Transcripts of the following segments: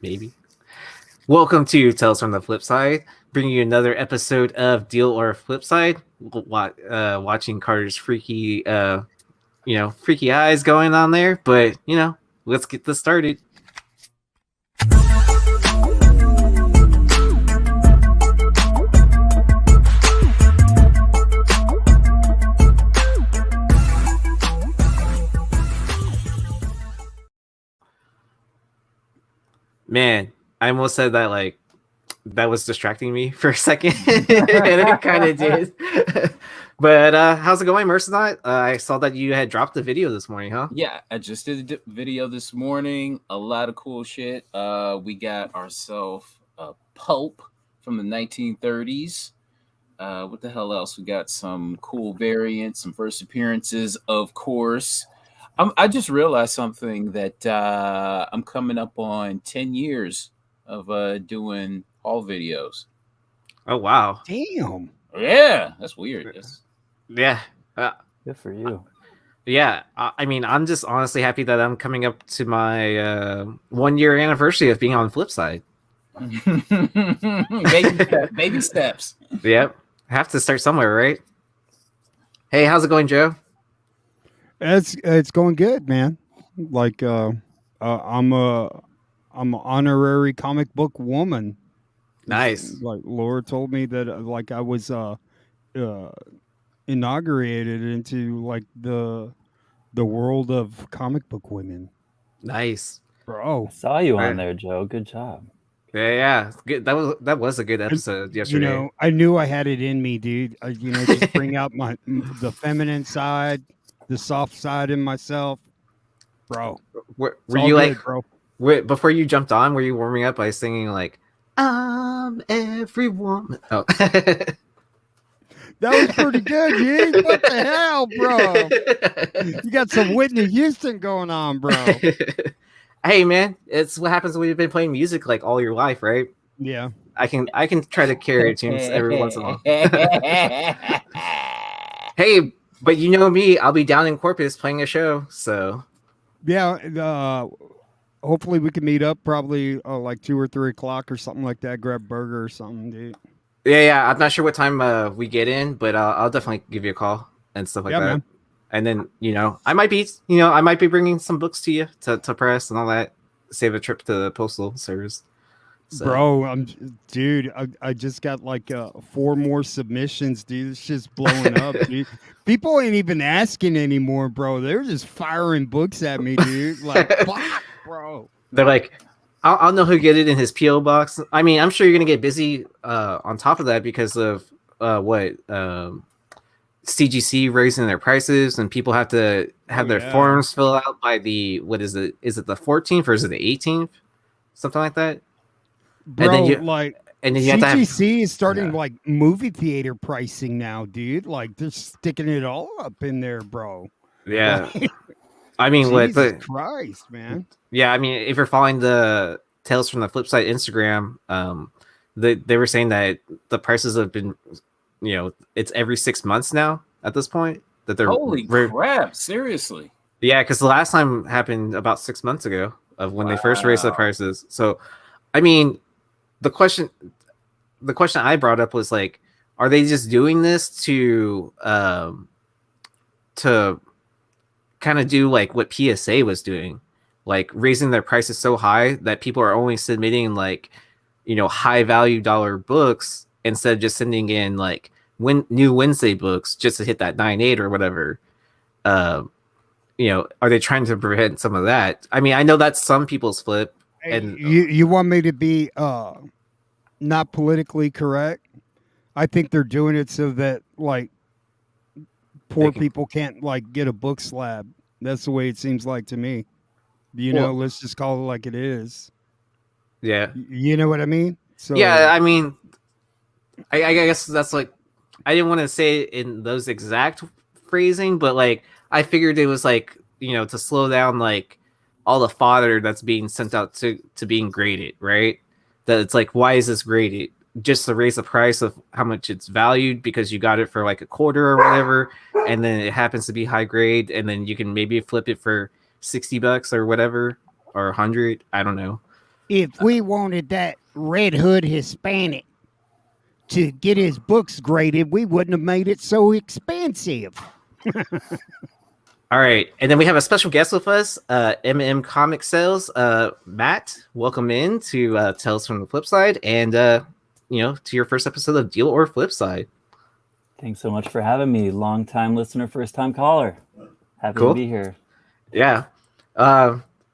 Maybe. Welcome to Tales from the Flipside, bringing you another episode of Deal or Flipside. Watching Carter's freaky eyes going on there. But let's get this started. Man, I almost said that that was distracting me for a second, and it kind of did. But how's it going, Mercenot? I saw that you had dropped the video this morning, huh? Yeah, I just did a video this morning. A lot of cool shit. We got ourselves a Pope from the 1930s. What the hell else? We got some cool variants, some first appearances, of course. I just realized something that I'm coming up on 10 years of doing haul videos. Oh, wow. Damn. Yeah, that's weird. Yeah. Good for you. Yeah, I mean, I'm just honestly happy that I'm coming up to my 1 year anniversary of being on Flipside. Baby steps. Yep. Have to start somewhere, right? Hey, how's it going, Joe? It's going good, man. Like I'm an honorary comic book woman. Nice. Like Laura told me that I was inaugurated into like the world of comic book women. Nice. Bro. I saw you on there, Joe. Good job. Yeah. Good. That was a good episode yesterday. I knew I had it in me, dude. Just bring out the feminine side, the soft side in myself, bro. Were you good, bro? Before you jumped on, were you warming up by singing like "I'm every woman"? Oh. That was pretty good, dude. What the hell, bro? You got some Whitney Houston going on, bro. Hey, man, it's what happens when you've been playing music like all your life, right? Yeah. I can try to carry tunes every once in a while. Hey, but you know me, I'll be down in Corpus playing a show, so yeah. Hopefully we can meet up probably like 2 or 3 o'clock or something like that. Grab a burger or something, dude. Yeah. I'm not sure what time we get in, but I'll definitely give you a call and stuff like that. Man. And then I might be bringing some books to you to press and all that. Save a trip to the postal service. So. Bro, I just got like 4 more submissions, dude. It's just blowing up, dude. People ain't even asking anymore, bro. They're just firing books at me, dude. Like, fuck, bro. They're like, I'll know who get it in his PO box. I mean, I'm sure you're gonna get busy on top of that because of CGC raising their prices, and people have to have their forms filled out by the Is it the 14th or is it the 18th? Something like that. Bro, and then you CGC have to is starting like movie theater pricing now, dude. Like they're sticking it all up in there, bro. Yeah. I mean, Jesus Christ, man. Yeah, I mean, if you're following the Tales from the Flipside Instagram, they were saying that the prices have been, it's every 6 months now at this point that they're holy crap, seriously. Yeah, because the last time happened about 6 months ago of when they first raised the prices. So, I mean, the question I brought up was like, are they just doing this to kind of do like what PSA was doing, like raising their prices so high that people are only submitting like, high value dollar books instead of just sending in like new Wednesday books just to hit that 9.8 or whatever. Are they trying to prevent some of that? I mean, I know that's some people's flip. And you want me to be not politically correct? I think they're doing it so that like poor people can't like get a book slab. That's the way it seems like to me. Let's just call it like it is. Yeah. You know what I mean? So yeah, I mean, I guess that's like, I didn't want to say it in those exact phrasing, but like I figured it was like, to slow down like all the fodder that's being sent out to being graded, right? That it's like, why is this graded? Just to raise the price of how much it's valued because you got it for like a quarter or whatever, and then it happens to be high grade, and then you can maybe flip it for $60 or whatever, or 100. I don't know. if we wanted that Red Hood Hispanic to get his books graded, we wouldn't have made it so expensive. All right, and then we have a special guest with us, MM Comic Sales, Matt. Welcome in to Tales from the Flipside, and to your first episode of Deal or Flipside. Thanks so much for having me. Long time listener, first time caller. Happy to be here. Yeah.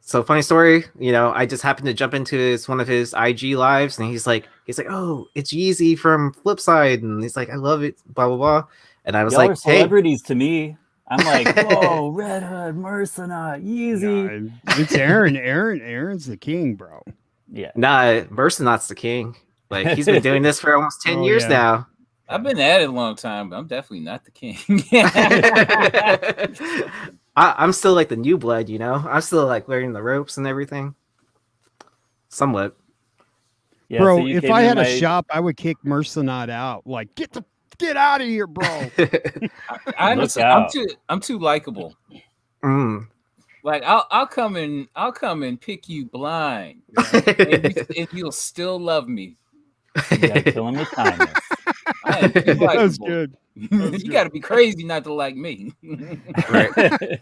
So funny story. I just happened to jump into one of his IG lives, and he's like, "Oh, it's Yeezy from Flipside," and he's like, "I love it." Blah blah blah. And I was Y'all like, are celebrities to me. I'm like, whoa, Red Hood, Mercenot, Yeezy. It's Aaron. Aaron's the king, bro. Yeah. Nah, Mercenot's the king. Like, he's been doing this for almost 10 years now. I've been at it a long time, but I'm definitely not the king. I'm still like the new blood, I'm still like learning the ropes and everything. Somewhat. Yeah, bro, so if I had a shop, I would kick Mercenot out. Like, get out of here, bro. I'm too likable. Mm. Like, I'll come and pick you blind, and you'll still love me. You gotta kill him with kindness. That was good. You got to be crazy not to like me. Right.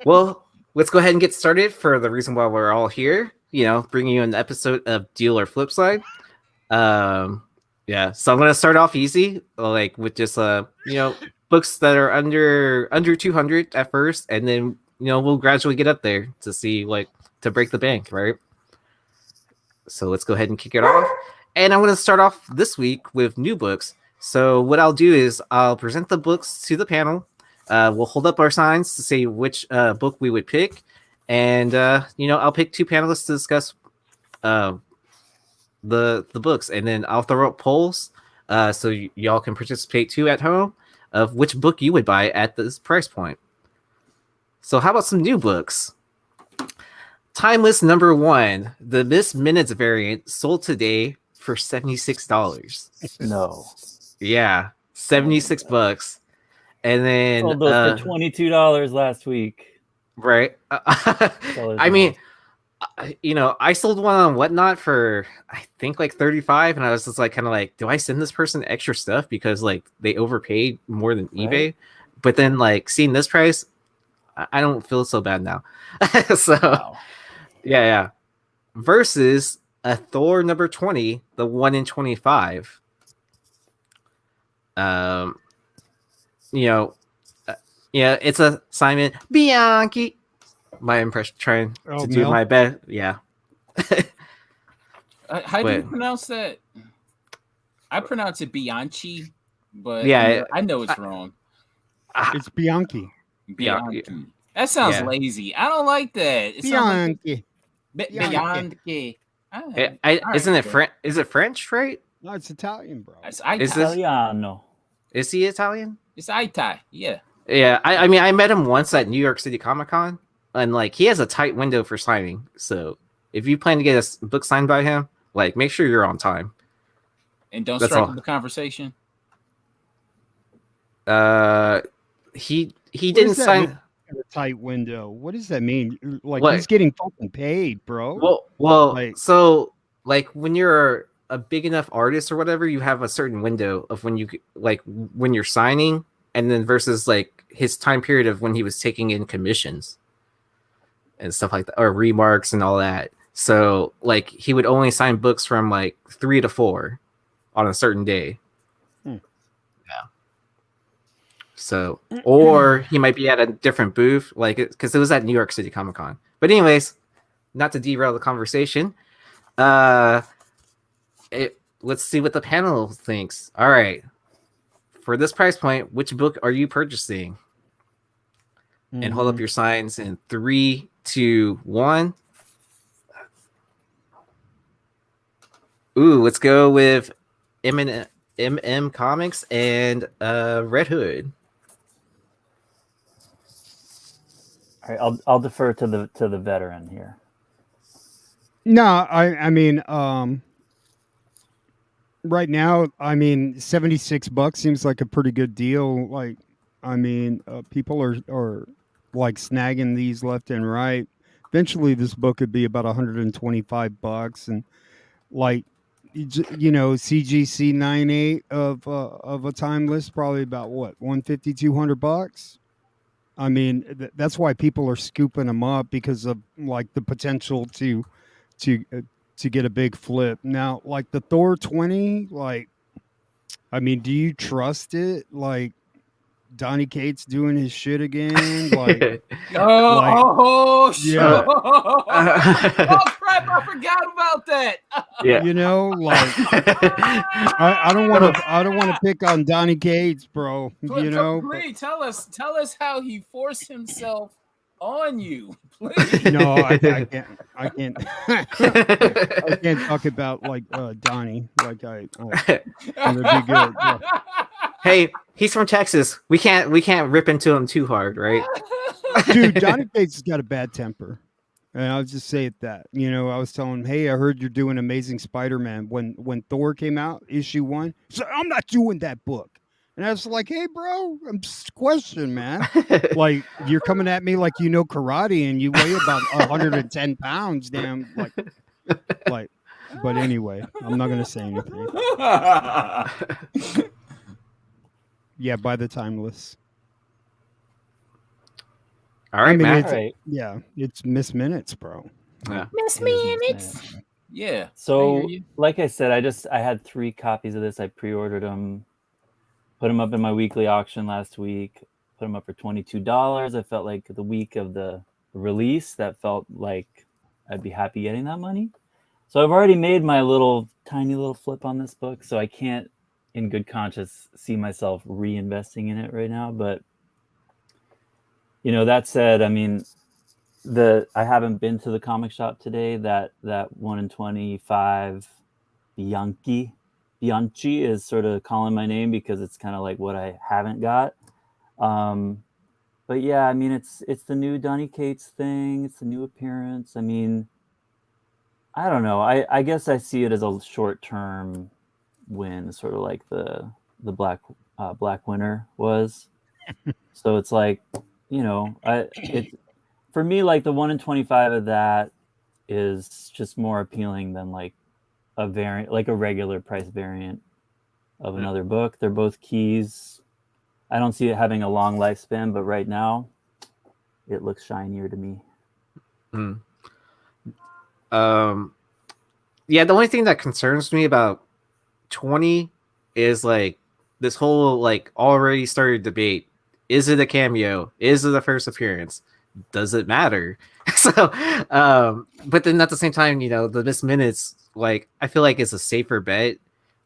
Well, let's go ahead and get started for the reason why we're all here. Bringing you an episode of Deal or Flipside. Yeah, so I'm gonna start off easy, like with just books that are under 200 at first, and then we'll gradually get up there to see to break the bank, right? So let's go ahead and kick it off. And I'm gonna start off this week with new books. So what I'll do is I'll present the books to the panel. We'll hold up our signs to say which book we would pick, and I'll pick two panelists to discuss the books, and then I'll throw up polls so y'all can participate too at home of which book you would buy at this price point. So how about some new books? Timeless number 1, the Miss Minutes variant, sold today for $76. No. Yeah, $76. And then sold those for $22 last week. Right. I mean, I sold one on Whatnot for I think like $35, and I was just like kind of like, do I send this person extra stuff because like they overpaid more than eBay? Right. But then like seeing this price, I don't feel so bad now. So wow. Yeah. Versus a Thor number 20, the 1 in 25. It's a Simon Bianchi. My impression, trying to do my best. Yeah. How do you pronounce that? I pronounce it Bianchi, but yeah, I know it's wrong. It's Bianchi. Bianchi. That sounds lazy. I don't like that. It Bianchi. Bianchi. Isn't it French? Is it French, right? No, it's Italian, bro. It's Italiano. Is he Italian? It's Itai. Yeah. Yeah. I mean, I met him once at New York City Comic Con, and like he has a tight window for signing. So if you plan to get a book signed by him, like make sure you're on time. And don't strike up the conversation. He didn't sign a tight window. What does that mean? Like he's getting fucking paid, bro. Well, so like when you're a big enough artist or whatever, you have a certain window of when you like when you're signing, and then versus like his time period of when he was taking in commissions and stuff like that, or remarks and all that. So like he would only sign books from like 3 to 4 on a certain day. Yeah. So, or he might be at a different booth, like because it was at New York City Comic Con. But anyways, not to derail the conversation. Let's see what the panel thinks. All right. For this price point, which book are you purchasing? Mm-hmm. And hold up your signs in 3, 2, 1. Ooh, let's go with MM Comics and Red Hood. All right, I'll defer to the veteran here. No, I mean, right now, I mean, $76 seems like a pretty good deal. Like, I mean, people are like snagging these left and right. eventually this book could be about $125, and like CGC 98 of a timeless probably about what, 150, $200. I mean, that's why people are scooping them up, because of like the potential to uh, to get a big flip. Now, like the Thor 20, like, I mean, do you trust it? Like Donny Cates doing his shit again? Like, Shit. yeah. Oh crap, I forgot about that. Yeah. Like I don't want to pick on Donny Cates, bro. Please tell us how he forced himself on you, please. No, I can't. I can't. I can't talk about like Donnie. Like I'm gonna be good. Yeah. Hey, he's from Texas. We can't rip into him too hard, right? Dude, Donny Cates has got a bad temper. And I'll just say it that. I was telling him, hey, I heard you're doing Amazing Spider-Man when Thor came out, issue 1. So I'm not doing that book. And I was like, hey, bro, I'm just questioning, man. Like, you're coming at me like you know karate and you weigh about 110 pounds, damn. Like, but anyway, I'm not going to say anything. Yeah, by the timeless. All right, man. All right. Yeah, it's Miss Minutes, bro. Yeah. Miss Minutes. Yeah. So, like I said, I had 3 copies of this. I pre-ordered them, put them up in my weekly auction last week, put them up for $22. I felt like the week of the release, that felt like I'd be happy getting that money. So I've already made my tiny little flip on this book, so I can't in good conscience see myself reinvesting in it right now. But that said, I mean, I haven't been to the comic shop today. That 1 in 25 Bianchi is sort of calling my name, because it's kind of like what I haven't got. But yeah, I mean, it's the new Donny Cates thing. It's the new appearance. I mean, I don't know. I guess I see it as a short-term win, sort of like the Black Winter was. So it's like, for me, like the 1 in 25 of that is just more appealing than like a variant, like a regular price variant of another book. They're both keys. I don't see it having a long lifespan, but right now it looks shinier to me. Yeah, the only thing that concerns me about 20 is like this whole like already started debate. Is it a cameo? Is it the first appearance? Does it matter? So but then at the same time, the Miss Minutes, like I feel like it's a safer bet.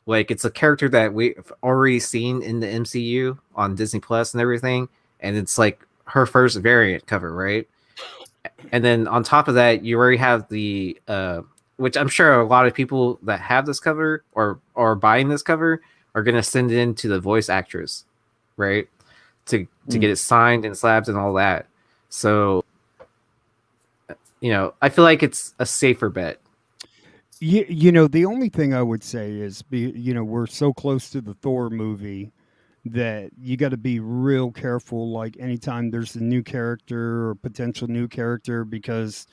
Like it's a character that we've already seen in the MCU on Disney Plus and everything, and it's like her first variant cover, right? And then on top of that, you already have the which I'm sure a lot of people that have this cover or are buying this cover are gonna send it in to the voice actress, right? To get it signed and slabbed and all that. So I feel like it's a safer bet. The only thing I would say is, we're so close to the Thor movie that you got to be real careful. Like anytime there's a new character or potential new character, because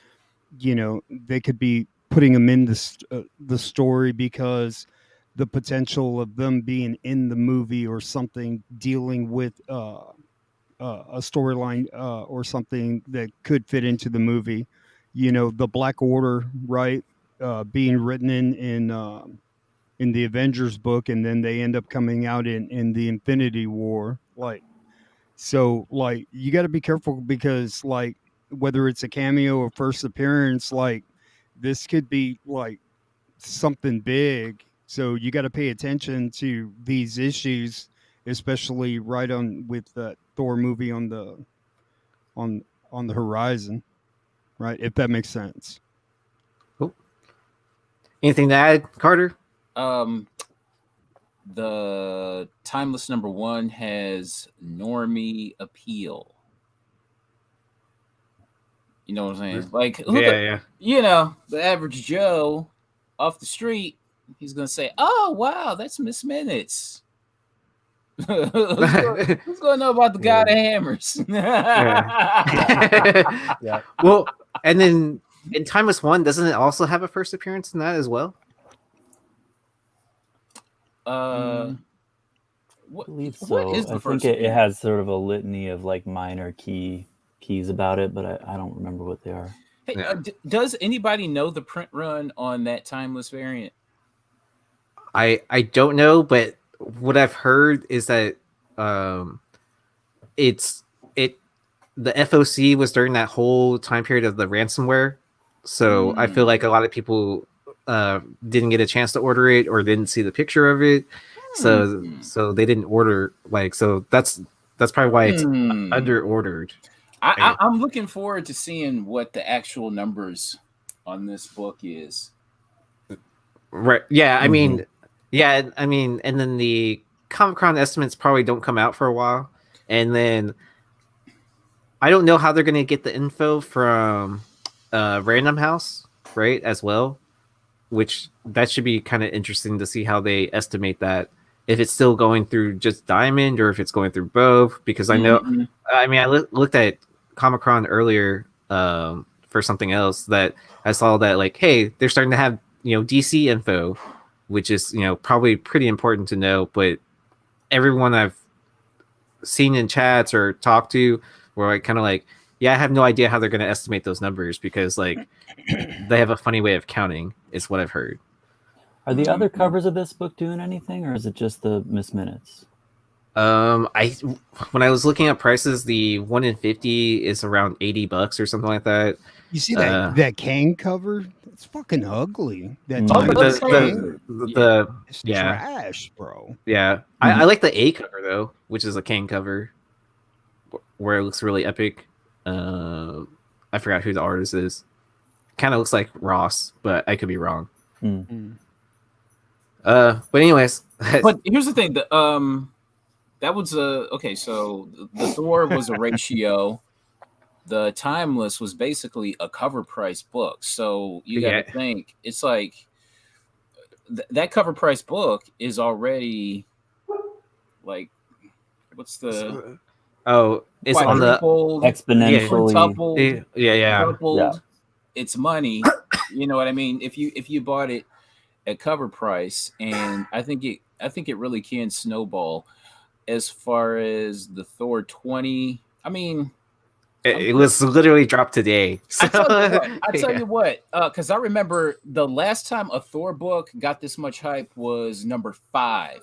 they could be putting them in the story because the potential of them being in the movie or something dealing with a storyline or something that could fit into the movie. The Black Order, right? Being written in the Avengers book, and then they end up coming out in the Infinity War. So you got to be careful, because like whether it's a cameo or first appearance, like this could be like something big. So you got to pay attention to these issues, especially right on with the Thor movie on the horizon, right? If that makes sense. Cool. Anything to add, Carter? The Timeless #1 has normie appeal. You know what I'm saying? Like, yeah. The average Joe off the street, he's gonna say, "Oh wow, that's Miss Minutes." Who's gonna know about the God of Hammers? Yeah. Well, And then in Timeless 1, doesn't it also have a first appearance in that as well? Uh, I believe what so. is the I first think it appearance? has sort of a litany of like minor keys about it, but I don't remember what they are. Hey, Yeah. does anybody know the print run on that timeless variant? I don't know, but what I've heard is that um it's it the FOC was during that whole time period of the ransomware. So I feel like a lot of people didn't get a chance to order it or didn't see the picture of it. So they didn't order, like, so that's probably why it's under ordered. I'm looking forward to seeing what the actual numbers on this book is. Right. Yeah, I Mhm. mean, and then the Comic-Con estimates probably don't come out for a while. And then I don't know how they're going to get the info from Random House, right, as well, which that should be kind of interesting to see how they estimate that, if it's still going through just Diamond or if it's going through both, because I know, Mhm. I mean, I looked at Comic-Con earlier for something else that I saw that, like, hey, they're starting to have, DC info, which is, probably pretty important to know, but everyone I've seen in chats or talked to were like kind of like, yeah, I have no idea how they're going to estimate those numbers because like they have a funny way of counting, is what I've heard. Are the other Mhm. covers of this book doing anything, or is it just the Miss Minutes? I when I was looking at prices, the 1 in 50 is around $80 or something like that. You see that Kang cover? It's fucking ugly. That Mm. Oh, timeless those covers Kang. are- It's yeah, trash, bro. yeah. I like the A cover though, which is a Kane cover where it looks really epic. I forgot who the artist is. Kind of looks like Ross, but I could be wrong. But anyways, But here's the thing: that was okay. So the Thor was a ratio. The Timeless was basically a cover price book. So you got to yeah, think it's like that cover price book is already like what's the it's on the quadrupled, yeah, quintupled, yeah. Yeah. tripled its money. You know what I mean? If you bought it at cover price, and I think it really can snowball. As far as the Thor 20, I mean, It was literally dropped today. So, I tell you what, because I remember the last time a Thor book got this much hype was number 5,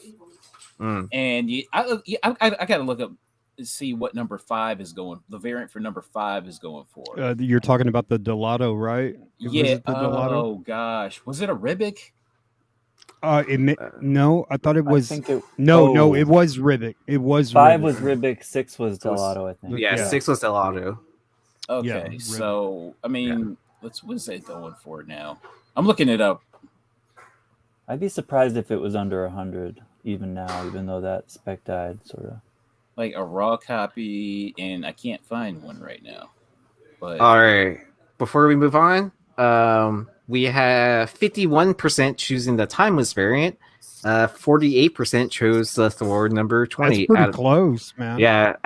and I got to look up to see what number 5 is going. The variant for number 5 is going for. You're talking about the Delato, right? Was Yeah. it the Delato? Oh gosh, was it a Ribic? No, I thought it I was. think it. No, it was Ribic. It was 5 Ribic. was Ribic, 6 was Delato, I think. yeah, 6 was Delato. Okay, Yeah, so I mean, what is that going for now? I'm looking it up. I'd be surprised if it was under 100 even now, even though that spec died, sort of. Like a raw copy, and I can't find one right now. But All right. Before we move on, we have 51% choosing the Timeless variant. 48% chose the Thor number 20. That's pretty close, man. Yeah,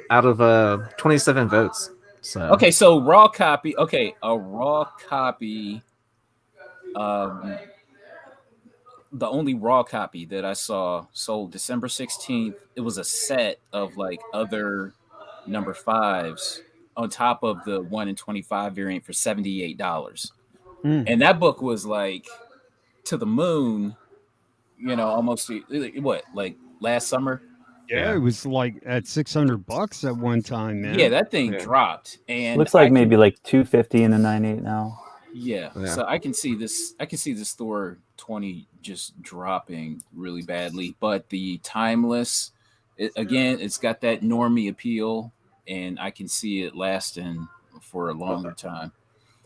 out of 27 votes. So okay, so raw copy. Okay, a raw copy. The only raw copy that I saw sold December 16th. It was a set of like other number 5s on top of the 1 in 25 variant for $78. And that book was like to the moon, almost what, like last summer? Yeah, it was like at $600 at one time, man. Yeah, that thing dropped. And looks like maybe like 250 in a 98 now. Yeah. So I can see this Thor 20 just dropping really badly, but the Timeless, it's got that normie appeal, and I can see it lasting for a longer time.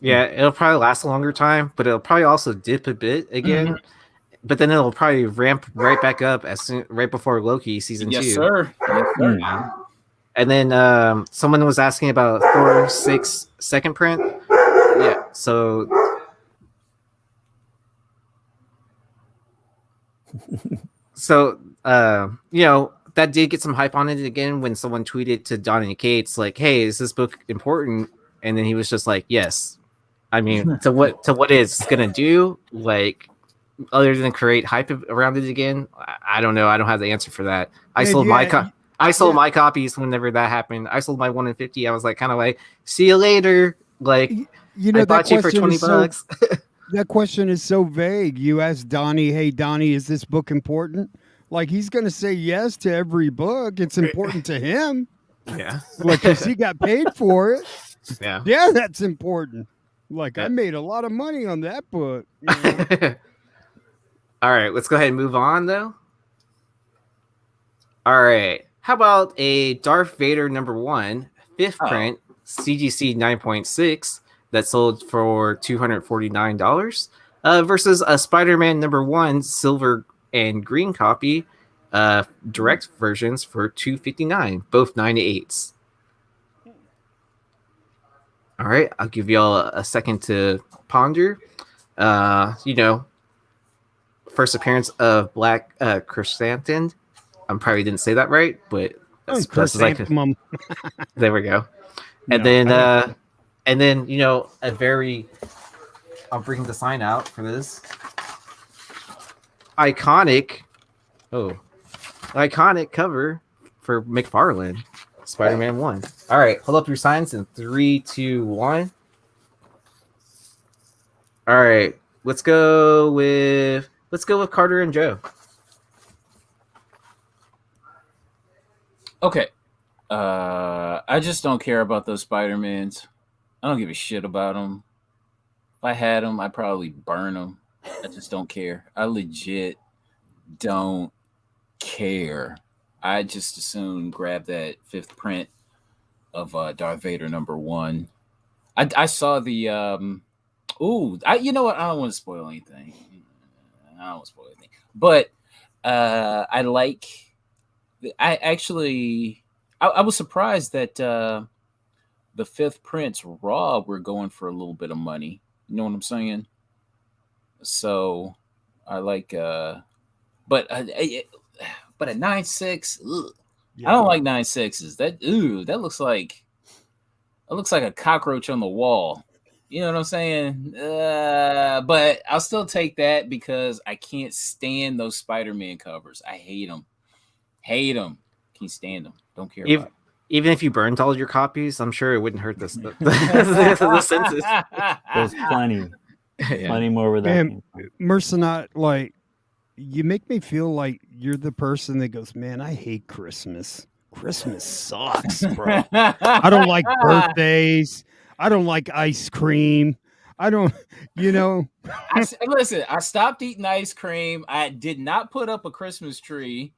yeah, it'll probably last a longer time, but it'll probably also dip a bit again. But then it'll probably ramp right back up right before Loki season 2. Yes, sir. Yes, sir. And then someone was asking about Thor 6 second print. Yeah, so that did get some hype on it again when someone tweeted to Donny Cates like, "Hey, is this book important?" And then he was just like, yes. I mean, to what it's gonna do, like, other than create hype around it again, I don't know. I don't have the answer for that. I Man, sold yeah, I sold yeah. my copies whenever that happened. I sold my 1 in 50. I was like, kind of like, see you later. Like, You I know, that bought you for question is so $20. that question is so vague. You ask Donnie, "Hey Donnie, is this book important?" Like he's going to say yes to every book. It's important to him, Yeah. like because he got paid for it. Yeah. Yeah, that's important. Like I Yeah. made a lot of money on that book. You know? All right, let's go ahead and move on though. All right. How about a Darth Vader #1 fifth Oh. print CGC 9.6 that sold for $249 versus a Spider-Man #1 silver and green copy direct versions for $259, both 9/8s. All right, I'll give y'all a second to ponder. You know, first appearance of Black Chrysanthemum. I probably didn't say that right, but that's best as I could. Chrysanthemum. There we go. And No, then you know, a very, I'll bring the sign out for this iconic cover for McFarlane, Spider-Man 1. All right, hold up your signs in 3, 2, 1. All right, let's go with Carter and Joe. Okay. I just don't care about those Spider-Mans. I don't give a shit about them. If I had them, I'd probably burn them. I just don't care. I legit don't care. I just as soon grab that fifth print of Darth Vader #1. I saw the you know what? I don't want to spoil anything. But I like. I was surprised that the fifth prints raw were going for a little bit of money. You know what I'm saying? So I like, but a 9.6. I don't like 9.6s. That looks like a cockroach on the wall. You know what I'm saying? But I'll still take that because I can't stand those Spider-Man covers. I hate them. Can't stand them. Don't care about them. Even if you burned all your copies, I'm sure it wouldn't hurt the census. There's plenty. Yeah. Plenty more where that Man, came from. Mercenot, like you make me feel like you're the person that goes, man, I hate Christmas. Christmas sucks, bro. I don't like birthdays. I don't like ice cream. I don't, you know. Listen, I stopped eating ice cream. I did not put up a Christmas tree.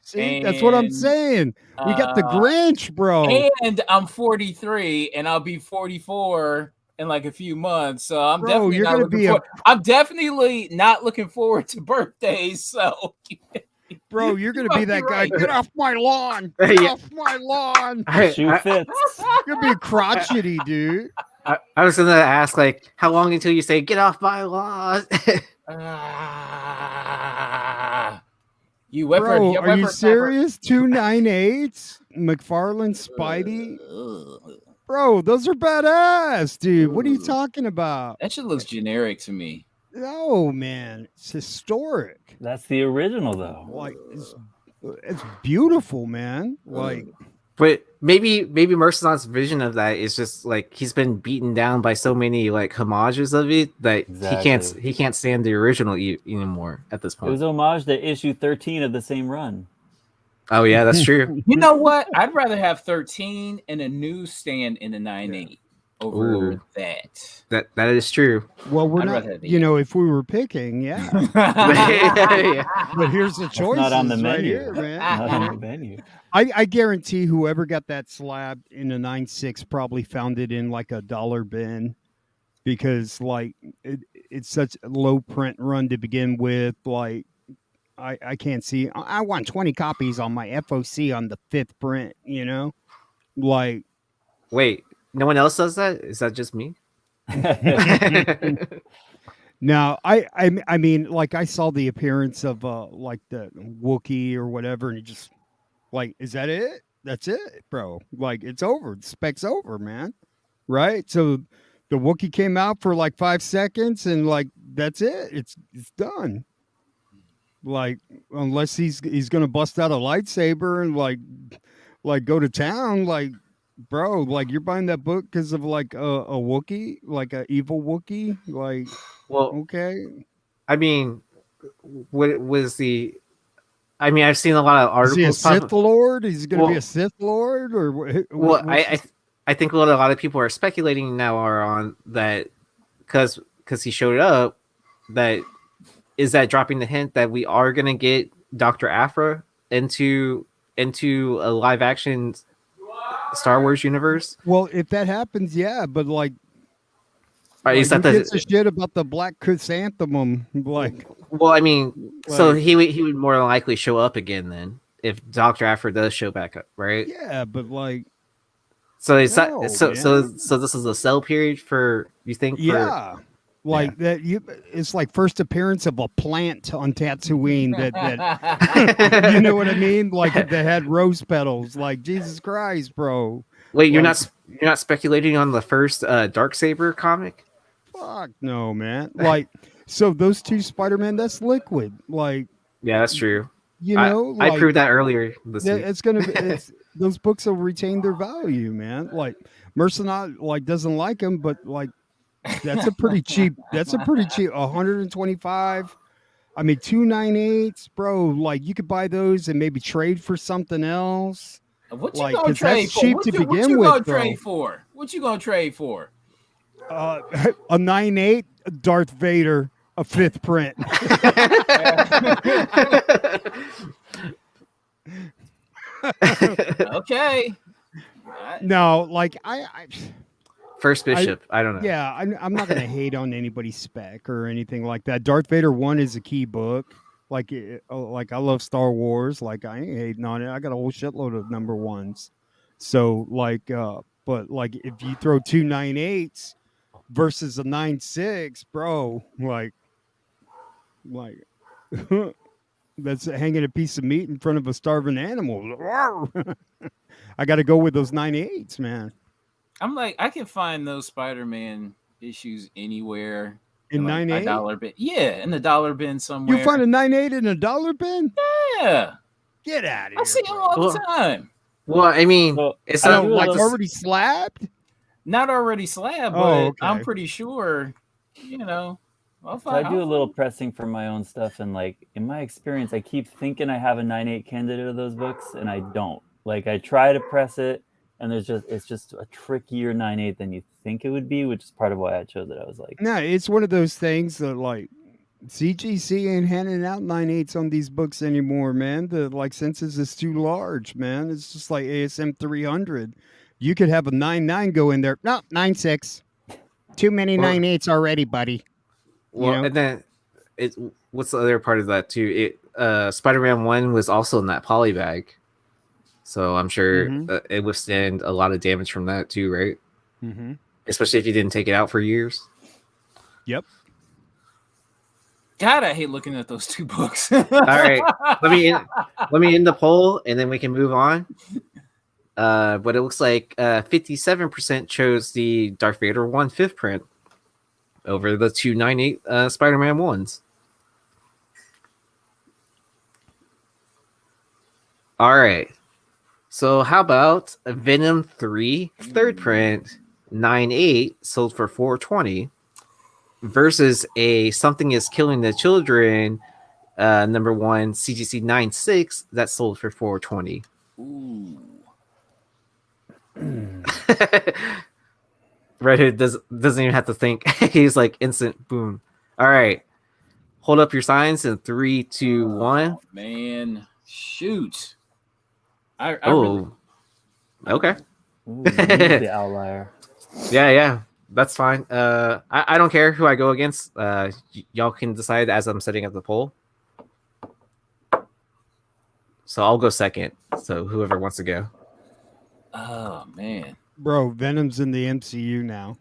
See, that's what I'm saying. We got the Grinch, bro. And I'm 43, and I'll be 44 in like a few months. So I'm Bro, definitely you're not gonna looking be forward. I'm definitely not looking forward to birthdays. So, bro, you're gonna be that guy. right. Get off my lawn. Get Yeah. off my lawn. Shoe fits. You're gonna be crotchety, dude. I was gonna ask, like, how long until you say "get off my lawn"? Bro, are you serious? 298s, McFarlane, Spidey. Bro, those are badass, dude. What are you talking about? That shit looks generic to me. No, man, it's historic. That's the original, though. Like, it's beautiful, man. Like, But maybe Mercenot's vision of that is just like he's been beaten down by so many like homages of it that Exactly. he can't stand the original anymore at this It point. was homage to issue 13 of the same run. Oh yeah, that's true. You know what? I'd rather have 13 and a newsstand in a 9.8 over Ooh. that. That is true. well, we're I'd not, rather have you eight. know, if we were picking, yeah. Yeah. But here's the choice. Not on the right menu. here, man. Not on the menu. I guarantee whoever got that slab in a 9.6 probably found it in like a dollar bin because like it's such a low print run to begin with. Like I can't see. I want 20 copies on my FOC on the fifth print. You know, like Wait, no one else does that? Is that just me? now I mean like I saw the appearance of like the Wookiee or whatever, and it just like is that it? That's it, bro. Like it's over. The spec's over, man. right? So the Wookiee came out for like 5 seconds, and like that's it. It's done. Like unless he's gonna bust out a lightsaber and like go to town, like bro, like you're buying that book because of like a Wookiee, like a evil Wookiee, like Well, okay. I mean, what was the? I mean, I've seen a lot of Is he a articles pop Sith Lord? Is he going to be Well, a Sith Lord, or well, what's I think what a lot of people are speculating now are on that because he showed up. That is that dropping the hint that we are gonna get Dr. Aphra into a live action Star Wars universe. Well, if that happens, yeah, but like, Or is who that gives a the? shit about the black chrysanthemum? Like, Well, I mean, so like he would more than likely show up again then if Dr. Aphra does show back up, right? yeah, but like, So it's not, no, so this is a sell period for you think for yeah. Like that, it's like first appearance of a plant on Tatooine. That you know what I mean? Like that had rose petals. Like Jesus Christ, bro. Wait, Like, you're not speculating on the first Darksaber comic? fuck no, man. Like, so those two Spider-Man, that's liquid. Like, Yeah, that's true. you know, I like proved that earlier this week. it's gonna be. It's those books will retain their value, man. Like, Mercenot like doesn't like them, but like that's a pretty cheap. That's a pretty cheap. 125. I mean, 298s, bro. Like you could buy those and maybe trade for something else. What you Like, gonna 'cause trade that's for? cheap What to you begin gonna with, bro. trade for? What you gonna trade for? A 98 Darth Vader, a fifth print. Okay. No, like I First Bishop. I don't know. yeah, I'm not gonna hate on anybody's spec or anything like that. Darth Vader 1 is a key book. Like, like I love Star Wars. Like I ain't hating on it. I got a whole shitload of number ones. So like, but like if you throw 298s versus a 96, bro, like that's hanging a piece of meat in front of a starving animal. I got to go with those 98s, man. I'm like, I can find those Spider-Man issues anywhere. In like 98? a dollar bin. Yeah, in the dollar bin somewhere. You find a 98 in a dollar bin? Yeah. Get out of here. I see them all the time. Well, I mean, Well, it's I not don't like like already slabbed. Not already slab, but Oh, okay. I'm pretty sure, you know. I'll So I find, do a little pressing for my own stuff, and like in my experience, I keep thinking I have a 9.8 candidate of those books, and I don't. Like I try to press it, and it's just a trickier 9.8 than you think it would be, which is part of why I chose it. I was like, No, it's one of those things that like CGC ain't handing out 9.8s on these books anymore, man. The like census is too large, man. It's just like ASM 300. You could have a 9.9 go in there. No, 9.6. Too many Well- 9.8s already, buddy. well, know? and then what's the other part of that too? Spider-Man 1 was also in that poly bag, so I'm sure Mhm. it withstand a lot of damage from that too, right? Mm-hmm. Especially if you didn't take it out for years. Yep. God, I hate looking at those two books. All right, let me end the poll, and then we can move on. But it looks like 57% chose the Darth Vader 1 fifth print over the 298 Spider-Man 1s. All right. So how about a Venom 3 third print 9.8 sold for 420 versus a Something is Killing the Children number 1 CGC 9.6 that sold for 420. Ooh. Red Hood doesn't even have to think. He's like instant boom. All right. Hold up your signs in 3, 2, 1. Oh, man. Shoot. I Oh. really, Okay. ooh, he's the outlier. Yeah. That's fine. I don't care who I go against. Y'all can decide as I'm setting up the poll. So I'll go second. So whoever wants to go. oh man. Bro, Venom's in the MCU now.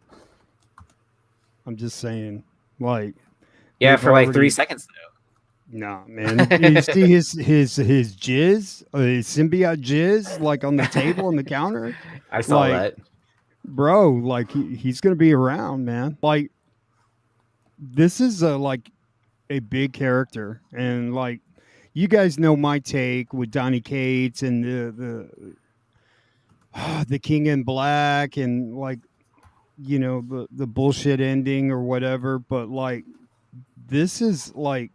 I'm just saying. Like, Yeah, they've for like 3 already- seconds though. Nah, man. You see his jizz, his symbiote jizz, like on the table on the counter. I saw Like, that. bro, like he's gonna be around, man. Like this is a big character, and like you guys know my take with Donny Cates and the King in Black, and like the bullshit ending or whatever. But like this is like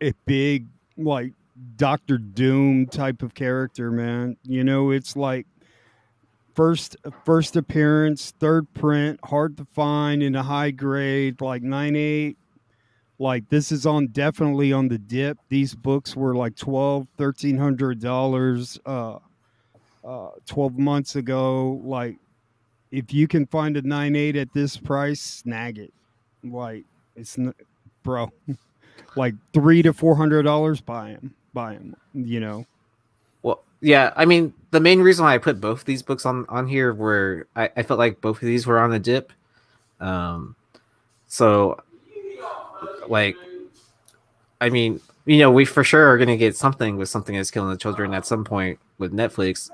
a big like Doctor Doom type of character, man. It's like first appearance, third print, hard to find in a high grade, like 9.8. Like this is on definitely on the dip. These books were like $1,200 12 months ago. Like if you can find a 9.8 at this price, snag it. Like it's not, bro. Like $300 to $400, buy them. Well, yeah, I mean, the main reason why I put both of these books on here were I felt like both of these were on a dip. So like, I mean, we for sure are gonna get something with Something That's Killing the Children at some point with Netflix.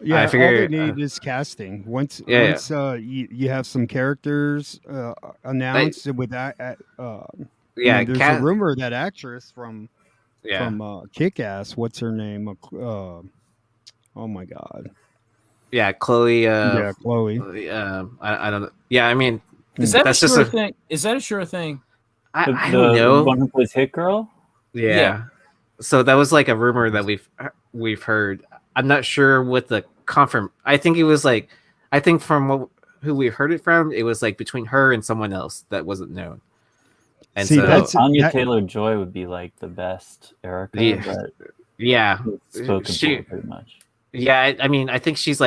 Yeah, I all they figure, need is casting. Once yeah, once you have some characters announced with that, I yeah, mean, there's a rumor that actress from yeah, Kick Ass, what's her name? Oh my god, yeah, Chloe. yeah, Chloe. I don't know. Yeah, I mean, Is that that's a just sure thing? Is that a sure thing? I The don't know. one who plays Hit Girl. Yeah. So that was like a rumor that we've heard. I'm not sure what the confirm. I think it was like, I think from who we heard it from, it was like between her and someone else that wasn't known. And See, so that's Anya that, Taylor-Joy would be like the best Erica, yeah, but yeah, it's spoken she, for pretty much. yeah. I mean, I think she's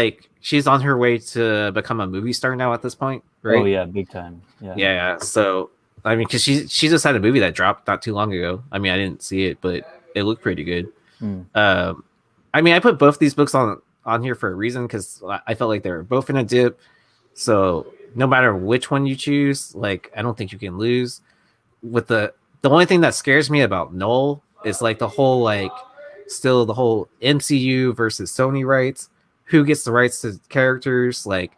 on her way to become a movie star now at this point, right? Oh yeah, big time. Yeah. Yeah. So I mean, because she just had a movie that dropped not too long ago. I mean, I didn't see it, but it looked pretty good. I mean, I put both these books on here for a reason because I felt like they were both in a dip. So no matter which one you choose, like I don't think you can lose. With the only thing that scares me about Null is like the whole the whole MCU versus Sony rights. Who gets the rights to characters? Like,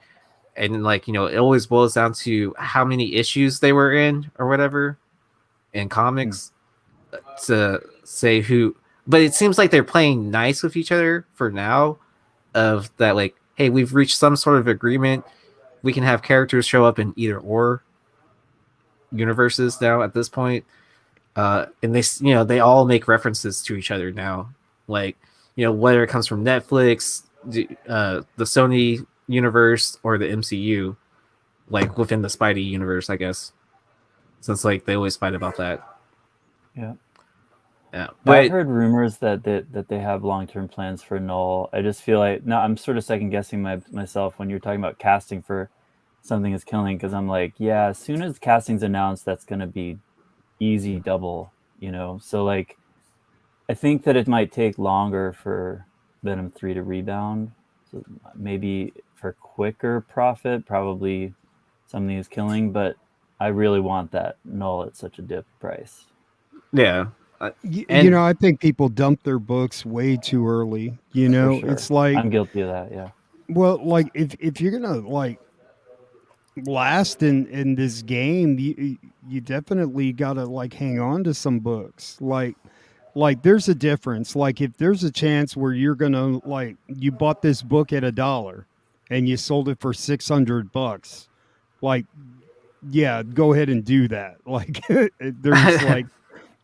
and like it always boils down to how many issues they were in or whatever in comics to say who. But it seems like they're playing nice with each other for now. Of that, like, hey, we've reached some sort of agreement. We can have characters show up in either or universes now at this point. And they all make references to each other now. Like, whether it comes from Netflix, the Sony universe, or the MCU, like within the Spidey universe, I guess. Since like they always fight about that. Yeah. Yeah, I've heard rumors that they have long-term plans for Null. I just feel like I'm sort of second guessing myself when you're talking about casting for Something Is Killing, because I'm like, yeah, as soon as casting's announced, that's gonna be easy double, So like, I think that it might take longer for Venom 3 to rebound. So maybe for quicker profit, probably Something Is Killing, but I really want that Null at such a dip price. Yeah. I think people dump their books way too early. Sure. It's like I'm guilty of that. Yeah. Well, like if you're gonna like last in this game, you definitely gotta like hang on to some books. Like there's a difference. Like if there's a chance where you're gonna like you bought this book at $1 and you sold it for $600, like yeah, go ahead and do that. Like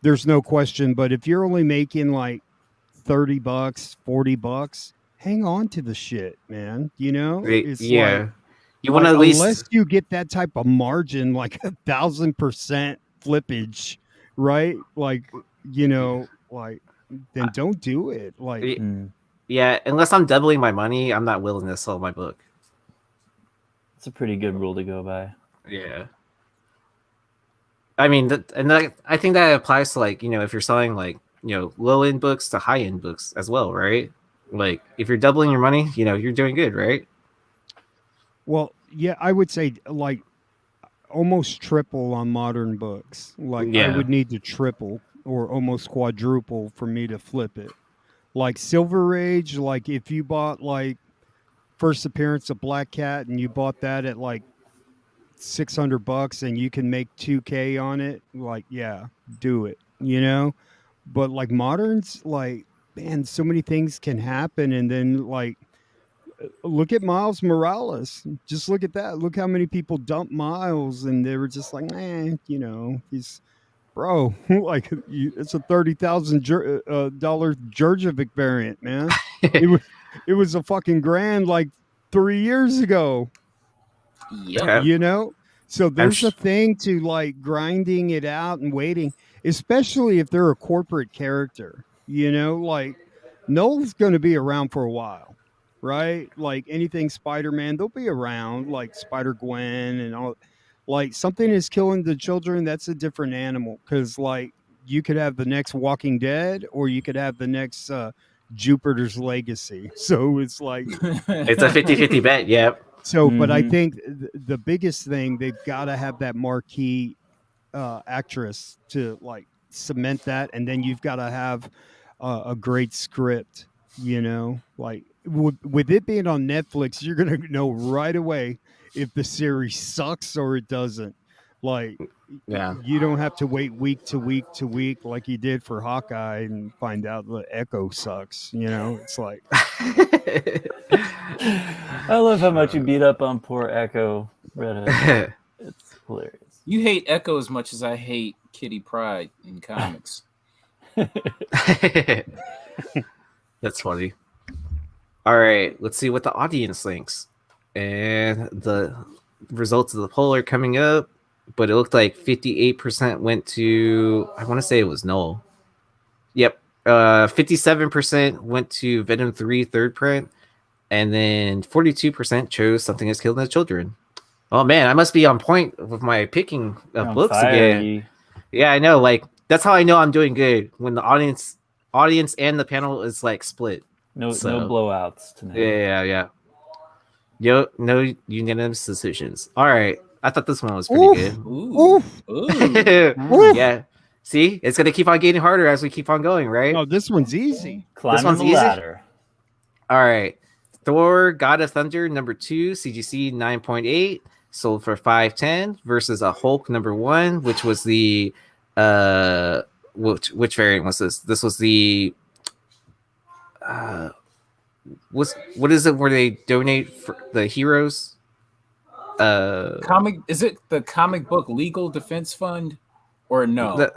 there's no question. But if you're only making like $30, $40, hang on to the shit, man. It's yeah. like You want to at least, unless you get that type of margin, like 1,000% flippage, right? Like like then don't do it. Like yeah, unless I'm doubling my money, I'm not willing to sell my book. It's a pretty good rule to go by. Yeah. I mean, I think that applies to like, if you're selling like, low end books to high end books as well, right? Like if you're doubling your money, you're doing good, right? well, yeah, I would say like almost triple on modern books. Like I Yeah. would need to triple or almost quadruple for me to flip it. Like Silver Age, like if you bought like first appearance of Black Cat and you bought that at like $600 and you can make 2K on it, like, yeah, do it, you know? But like moderns, like, man, so many things can happen. And then like, look at Miles Morales. Just look at that. Look how many people dumped Miles and they were just like, you know, he's bro, like it's a $30,000 Jurjevic variant, man. It was a fucking grand like 3 years ago. Yep. You know, so there's a thing to like grinding it out and waiting, especially if they're a corporate character. You know, like Noel's going to be around for a while, right? Like anything Spider-Man, they'll be around, like Spider-Gwen and all. Like something is killing the children, that's a different animal, because like you could have the next Walking Dead or you could have the next Jupiter's Legacy. So it's like It's a 50-50 bet. Yep. so, but I think the biggest thing, they've got to have that marquee actress to like cement that, and then you've got to have a great script. You know, like with it being on Netflix, you're gonna know right away if the series sucks or it doesn't. Like, Yeah. you don't have to wait week to week to week like you did for Hawkeye and find out the Echo sucks. You know, it's like. I love how much you beat up on poor Echo Redhead. It's hilarious. You hate Echo as much as I hate Kitty Pryde in comics. That's funny. All right, let's see what the audience thinks. And the results of the poll are coming up, but it looked like 58% went to, I want to say it was Noel. Yep. 57% went to Venom 3 third print, and then 42% chose Something Has Killed the Children. Oh man, I must be on point with my picking of books again. Yeah, I know. Like that's how I know I'm doing good, when the audience and the panel is like split. No blowouts tonight. Yeah. Yo, no unanimous decisions. All right, I thought this one was pretty good. Ooh. Yeah. See, it's gonna keep on getting harder as we keep on going, right? Oh, this one's easy. Climbing the ladder. All right. Thor: God of Thunder #2, CGC 9.8, sold for $510 versus a Hulk #1, which was the which variant was this? This was the what is it where they donate for the heroes? Is it the comic book legal defense fund or no?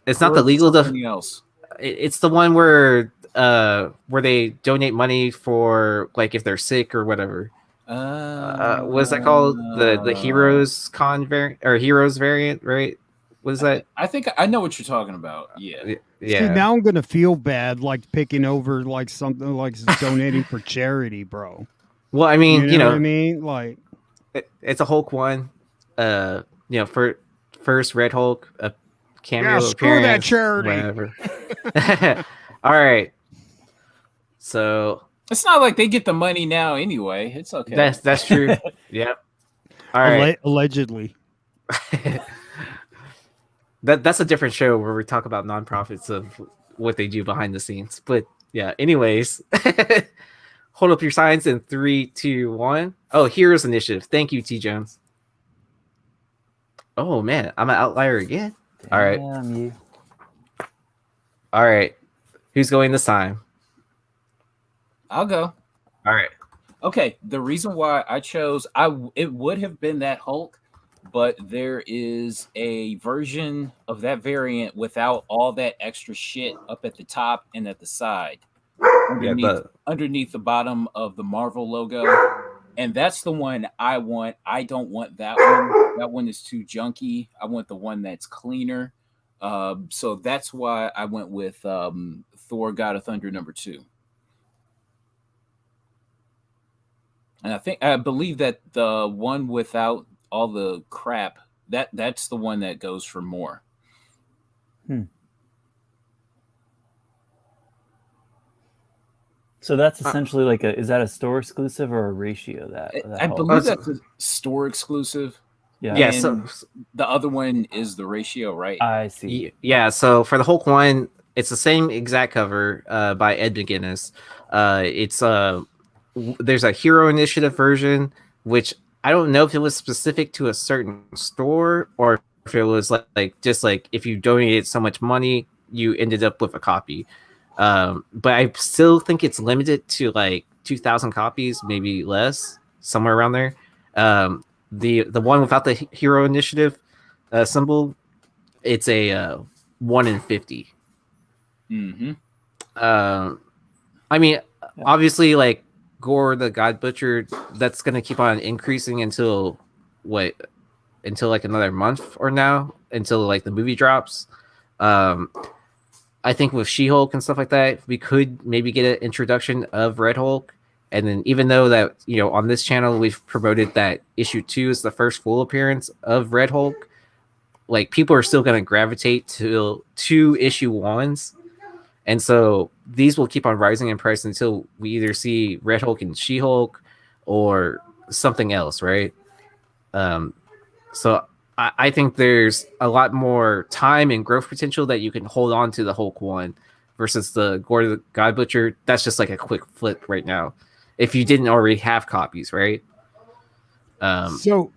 It's not the legal something else. It's the one where they donate money for like if they're sick or whatever. What is that called? The Heroes Con variant or Heroes variant, right? What is that? I think I know what you're talking about. Yeah. See, now I'm gonna feel bad like picking over like something like donating for charity, bro. Well, I mean, you know what I mean? Like it's a Hulk one. For first Red Hulk, a cameo appearance. Screw that charity. Whatever. All right. So it's not like they get the money now anyway. It's okay. That's true. Yep. All right. Allegedly. That's a different show where we talk about nonprofits of what they do behind the scenes. But yeah, anyways. Hold up your signs in 3, 2, 1. Oh, Heroes Initiative. Thank you, T. Jones. Oh man, I'm an outlier again. All right. You. All right. Who's going this time? I'll go. All right. Okay. The reason why I chose it would have been that Hulk, but there is a version of that variant without all that extra shit up at the top and at the side. Underneath the bottom of the Marvel logo. And that's the one I want. I don't want that one. That one is too junky. I want the one that's cleaner. So that's why I went with Thor: God of Thunder #2. And I believe that the one without all the crap, that's the one that goes for more. So that's essentially like is that a store exclusive or a ratio that I believe that's a store exclusive. Yeah. So the other one is the ratio, right? I see. Yeah. So for the Hulk one, it's the same exact cover by Ed McGuinness. It's there's a Hero Initiative version, which I don't know if it was specific to a certain store or if it was like just like if you donated so much money, you ended up with a copy. But I still think it's limited to like 2,000 copies, maybe less, somewhere around there. The one without the Hero Initiative symbol, it's a 1 in 50. Mm-hmm. I mean, obviously, like Gore the God Butcher, that's gonna keep on increasing until what? Until like another month or now, until like the movie drops. Um, I think with She-Hulk and stuff like that, we could maybe get an introduction of Red Hulk. And then even though that, on this channel we've promoted that issue 2 is the first full appearance of Red Hulk, like people are still going to gravitate to issue 1s. And so these will keep on rising in price until we either see Red Hulk and She-Hulk or something else, right? So I think there's a lot more time and growth potential that you can hold on to the Hulk one versus the Gore the God Butcher. That's just like a quick flip right now. If you didn't already have copies, right? So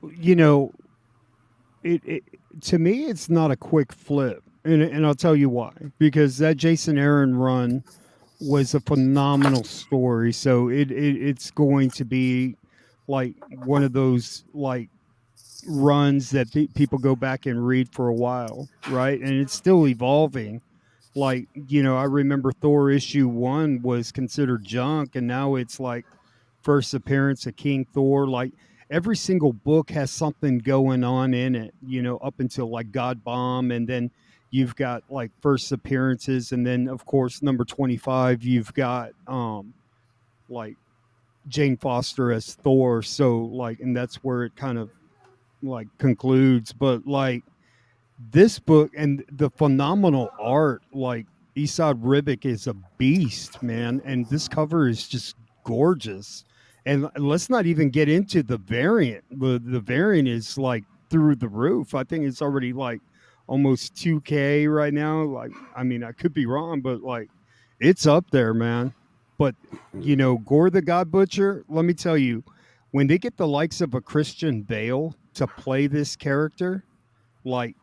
it to me it's not a quick flip, and I'll tell you why. Because that Jason Aaron run was a phenomenal story. So it's going to be like one of those like runs that people go back and read for a while, right? And it's still evolving. Like, I remember Thor issue 1 was considered junk, and now it's like first appearance of King Thor. Like every single book has something going on in it, up until like God Bomb, and then you've got like first appearances, and then of course number 25 you've got like Jane Foster as Thor. So like, and that's where it kind of like concludes. But like this book and the phenomenal art, like Esad Ribic is a beast, man, and this cover is just gorgeous. And let's not even get into the variant. The variant is like through the roof. I think it's already like almost 2K right now. Like, I mean, I could be wrong, but like it's up there, man. But Gore the God Butcher, let me tell you, when they get the likes of a Christian Bale to play this character, like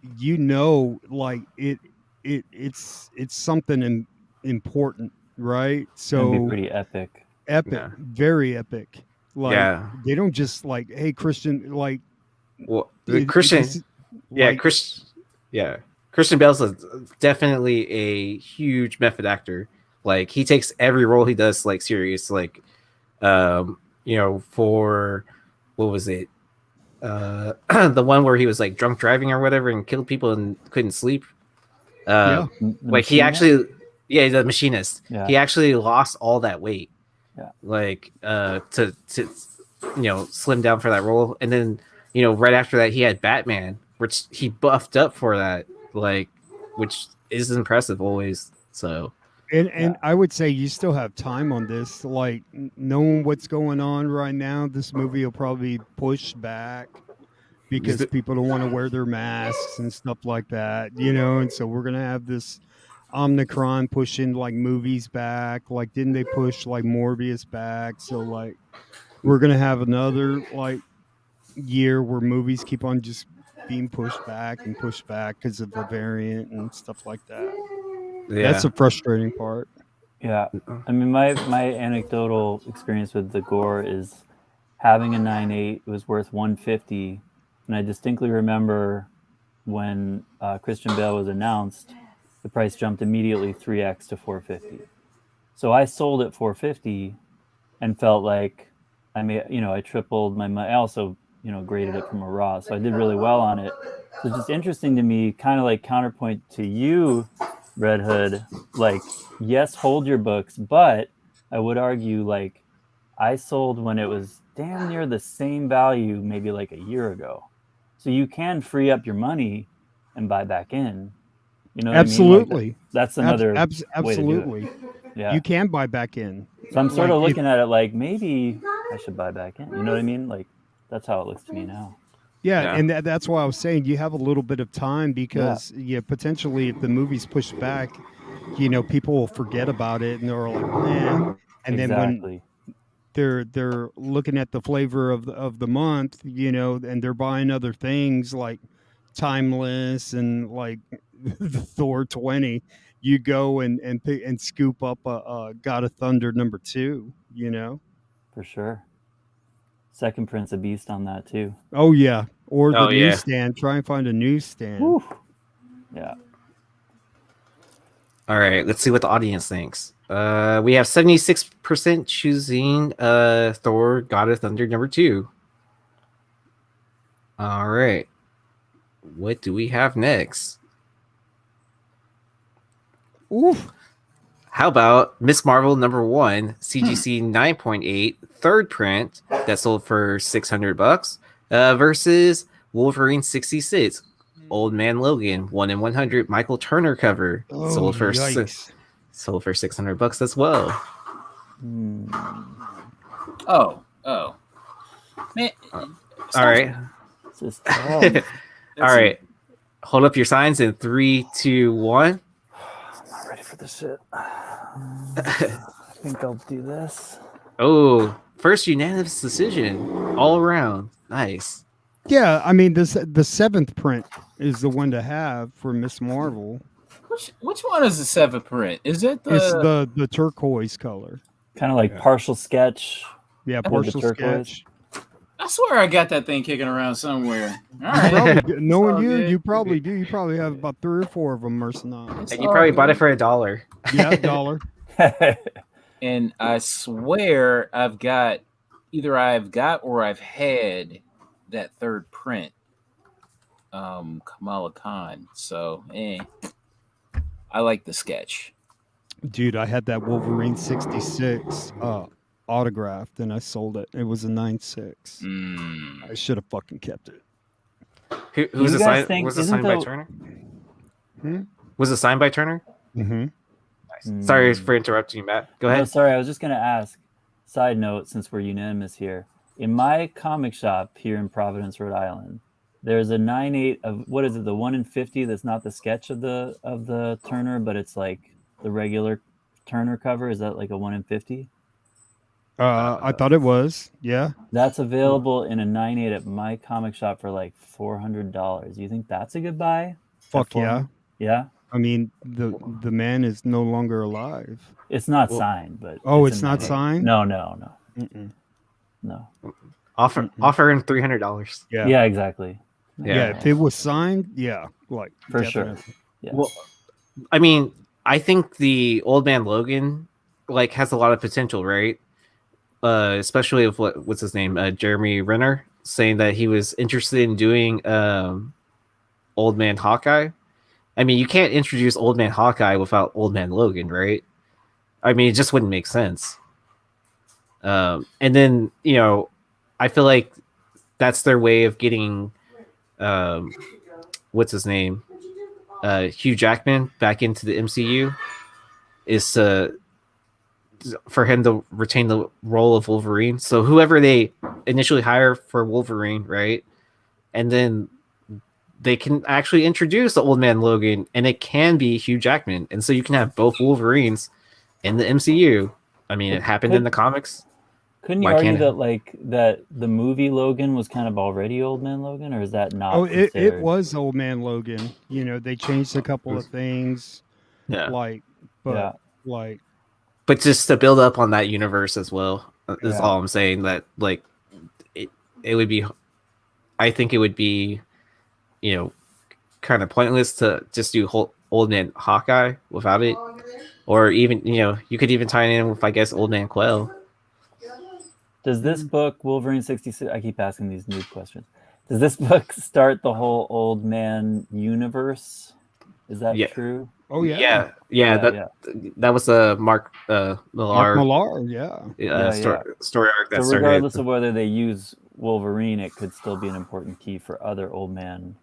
like it's something important, right? It's gonna be So pretty epic. epic, Yeah. very epic. Like Yeah. they don't just like, hey, Christian, like Well, the Christian, like, Christian Bale's definitely a huge method actor. Like he takes every role he does like serious. Like, for what was it? The one where he was like drunk driving or whatever and killed people and couldn't sleep. Yeah. Like he actually, the machinist. Yeah. He actually lost all that weight. Yeah. Like to slim down for that role, and then right after that he had Batman, which he buffed up for that, like, which is impressive always. So. And I would say you still have time on this. Like knowing what's going on right now, this movie will probably push back because people don't want to wear their masks and stuff like that, And so we're gonna have this Omicron pushing like movies back. Like, didn't they push like Morbius back? So like, we're gonna have another like year where movies keep on just being pushed back because of the variant and stuff like that. Yeah. That's the frustrating part. Yeah, I mean, my anecdotal experience with the Gore is having a 9.8. It was worth 150, and I distinctly remember when Christian Bale was announced, the price jumped immediately 3x to 450. So I sold at 450, and felt like I tripled my money. I also graded it from a raw, so I did really well on it. So it's just interesting to me, kind of like counterpoint to you, Red Hood, like, yes, hold your books, but I would argue like I sold when it was damn near the same value, maybe like a year ago. So you can free up your money and buy back in. You know what Absolutely. I mean? Like that's another absolutely. way to do it. Yeah. You can buy back in. So I'm sort of Like, looking at it like maybe I should buy back in. You know what I mean? Like that's how it looks to me now. Yeah, and that's why I was saying you have a little bit of time because potentially if the movie's pushed back, people will forget about it and they're like, man. And then they're looking at the flavor of the month, you know, and they're buying other things like Timeless and like Thor 20. You go and pick and scoop up a God of Thunder #2, you know. For sure. Second Prince of Beast on that too. Oh yeah, or the Oh, yeah. newsstand. Try and find a newsstand. Woo. Yeah. All right, let's see what the audience thinks. We have 76% choosing Thor God of Thunder #2. All right. What do we have next? Oof. How about Miss Marvel #1, CGC 9.8, third print that sold for $600 versus Wolverine 66, Old Man Logan 1 in 100 Michael Turner cover Oh, sold for yikes. $600 as well. Hmm. Oh, man. All right. This is tough. All right. Hold up your signs in 3, 2, 1. I'm not ready for this shit. I think I'll do this. Oh, first unanimous decision all around. Nice. Yeah, I mean the 7th print is the one to have for Miss Marvel. Which one is the 7th print? Is it the? It's the turquoise color. Kind of like partial sketch. Yeah, With the partial turquoise. sketch. I swear I got that thing kicking around somewhere. All You right. probably, knowing all you, good. you probably do. You probably have about 3 or 4 of them, Mercenant. And you probably bought it for $1. Yeah, $1. And I swear I've got or I've had that third print. Kamala Khan. So I like the sketch. Dude, I had that Wolverine 66 autographed and I sold it. It was a 9.6. I should have fucking kept it. Who's You the guys sign? think- Was the isn't signed by the- Turner? Hmm? Was it signed by Turner? Mm-hmm. Sorry for interrupting you, Matt. Go No, ahead. sorry, I was just gonna ask. Side note, since we're unanimous here, in my comic shop here in Providence, Rhode Island, there's a 9.8 of what is it? The 1 in 50. That's not the sketch of the Turner, but it's like the regular Turner cover. Is that like a 1 in 50? I thought it was. Yeah. That's available in a 9.8 at my comic shop for like $400. You think that's a good buy? Fuck yeah. Yeah. I mean, the man is no longer alive. It's not signed, but Oh, a it's not 9.8. signed? No. Mm-mm. No. Offer him $300. Yeah. Yeah, exactly. Yeah. If it was signed, yeah, like For sure. definitely. Yeah. Well, I mean, I think the Old Man Logan like has a lot of potential, right? Especially with what's his name, Jeremy Renner, saying that he was interested in doing Old Man Hawkeye. I mean, you can't introduce Old Man Hawkeye without Old Man Logan, right? I mean, it just wouldn't make sense. And then, you know, I feel like that's their way of getting, what's his name? Hugh Jackman back into the MCU is for him to retain the role of Wolverine. So whoever they initially hire for Wolverine, right? And then they can actually introduce the Old Man Logan, and it can be Hugh Jackman, and so you can have both Wolverines in the MCU. I mean, it happened in the comics. Couldn't you Why argue can't it? that like that the movie Logan was kind of already Old Man Logan, or is that not? Oh, it considered? was Old Man Logan. You know, they changed a couple of things, Yeah, like, but Yeah. like, but just to build up on that universe as well is Yeah. all I'm saying. That like it would be, I think it would be, you know, kind of pointless to just do Old Man Hawkeye without it, or even, you know, you could even tie it in with, I guess, Old Man Quell. Does this book Wolverine 66? I keep asking these new questions. Does this book start the whole Old Man universe? Is that Yeah. true? oh yeah, That was a Mark Mark Millar Millar, yeah. story arc that So started. regardless of whether they use Wolverine, it could still be an important key for other Old Man.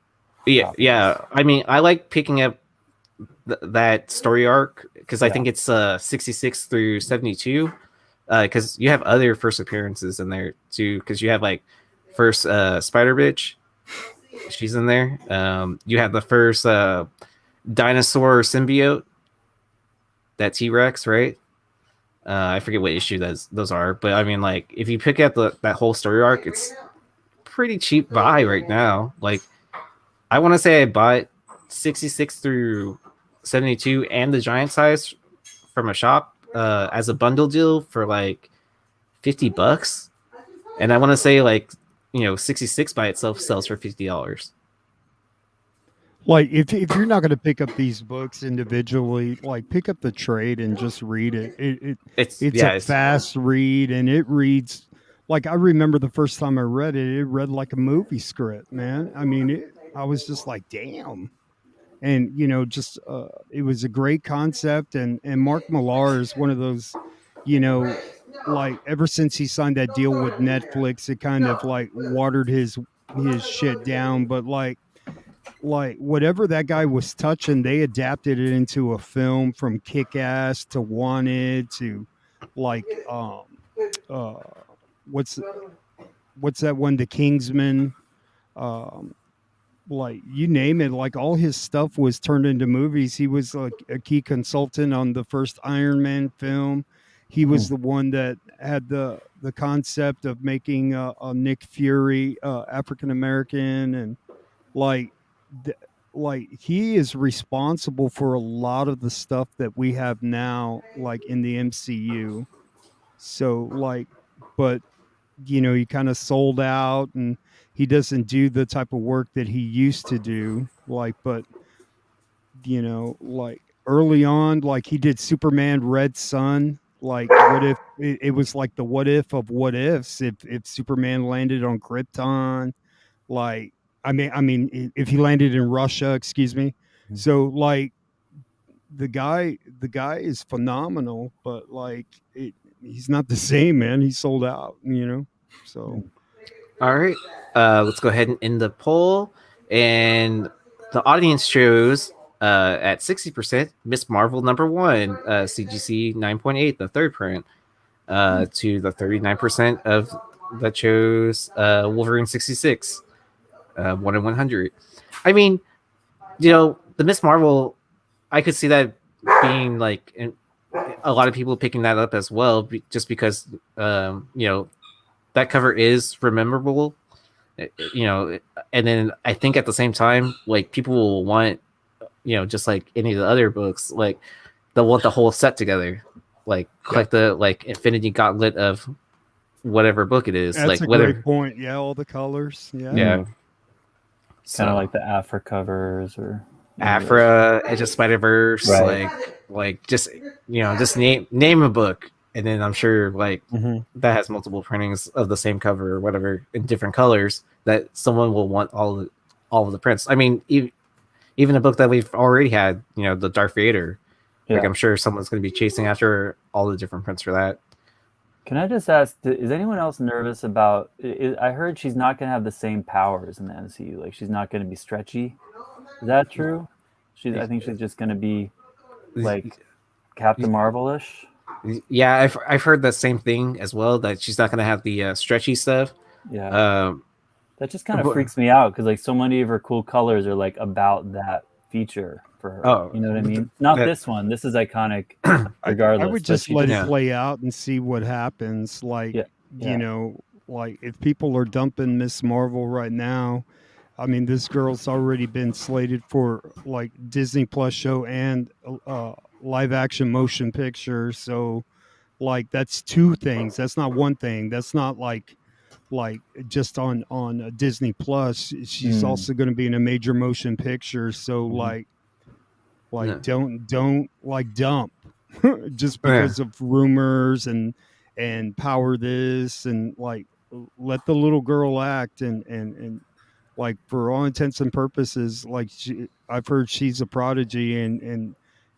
Yeah. I mean, I like picking up that story arc because I think it's 66 through 72. Because you have other first appearances in there too. Because you have like first Spider Bitch, she's in there. You have the first dinosaur symbiote, that T-Rex, right? I forget what issue those are, but I mean, like, if you pick up that whole story arc, it's pretty cheap buy right now. Like, I want to say I bought 66 through 72 and the giant size from a shop as a bundle deal for like $50, and I want to say, like, 66 by itself sells for $50. Like if you're not going to pick up these books individually, like pick up the trade and just read it. It's a It's fast read and it reads like I remember the first time I read it. It read like a movie script, man. I mean, I was just like, damn. And just it was a great concept. And Mark Millar is one of those, like ever since he signed that deal with Netflix, it kind of like watered his shit down. But like whatever that guy was touching, they adapted it into a film from Kick Ass to Wanted to like uh what's what's that one, The Kingsman, um like you name it, like all his stuff was turned into movies. He was like a key consultant on the first Iron Man film. He was the one that had the concept of making a Nick Fury African American, and like th- like he is responsible for a lot of the stuff that we have now like in the MCU. So like, but he kind of sold out and he doesn't do the type of work that he used to do, like, but like early on, like he did Superman Red Sun. Like what if it was like the what if of what ifs, if Superman landed on Krypton, like if he landed in Russia, excuse me. So like the guy is phenomenal, but like he's not the same, man. He sold out, so All right. Let's go ahead and end the poll. And the audience chose at 60% Miss Marvel #1, CGC 9.8, the third print, to the 39% of that chose Wolverine 66, 1 in 100. I mean, the Miss Marvel, I could see that being like a lot of people picking that up as well, just because, that cover is rememberable, and then I think at the same time, like, people will want, just like any of the other books, like they'll want the whole set together, like collect the like Infinity Gauntlet of whatever book it is, that's like a whether great point. Yeah, all the colors. Yeah. yeah. Kind of like the Afra covers or Afra, Edge of Spider-Verse, Right. like just just name a book, and then I'm sure like that has multiple printings of the same cover or whatever in different colors that someone will want all of the prints. I mean, even a book that we've already had, the Darth Vader, like I'm sure someone's going to be chasing after all the different prints for that. Can I just ask, is anyone else nervous about, I heard she's not going to have the same powers in the MCU, like she's not going to be stretchy. Is that true? I think she's just going to be like Captain Marvel-ish. Yeah, I've heard the same thing as well, that she's not going to have the stretchy stuff. Yeah. That just kind of freaks me out because like so many of her cool colors are like about that feature for her. Oh, you know what I mean? Not this one. This is iconic regardless. I would just let it play out and see what happens. Like, like if people are dumping Miss Marvel right now, I mean, this girl's already been slated for like Disney Plus show and live action motion picture. So like that's two things. That's not one thing. That's not like just on Disney Plus. She's also going to be in a major motion picture. So don't like dump just because of rumors and power this and like let the little girl act and like for all intents and purposes, like I've heard she's a prodigy and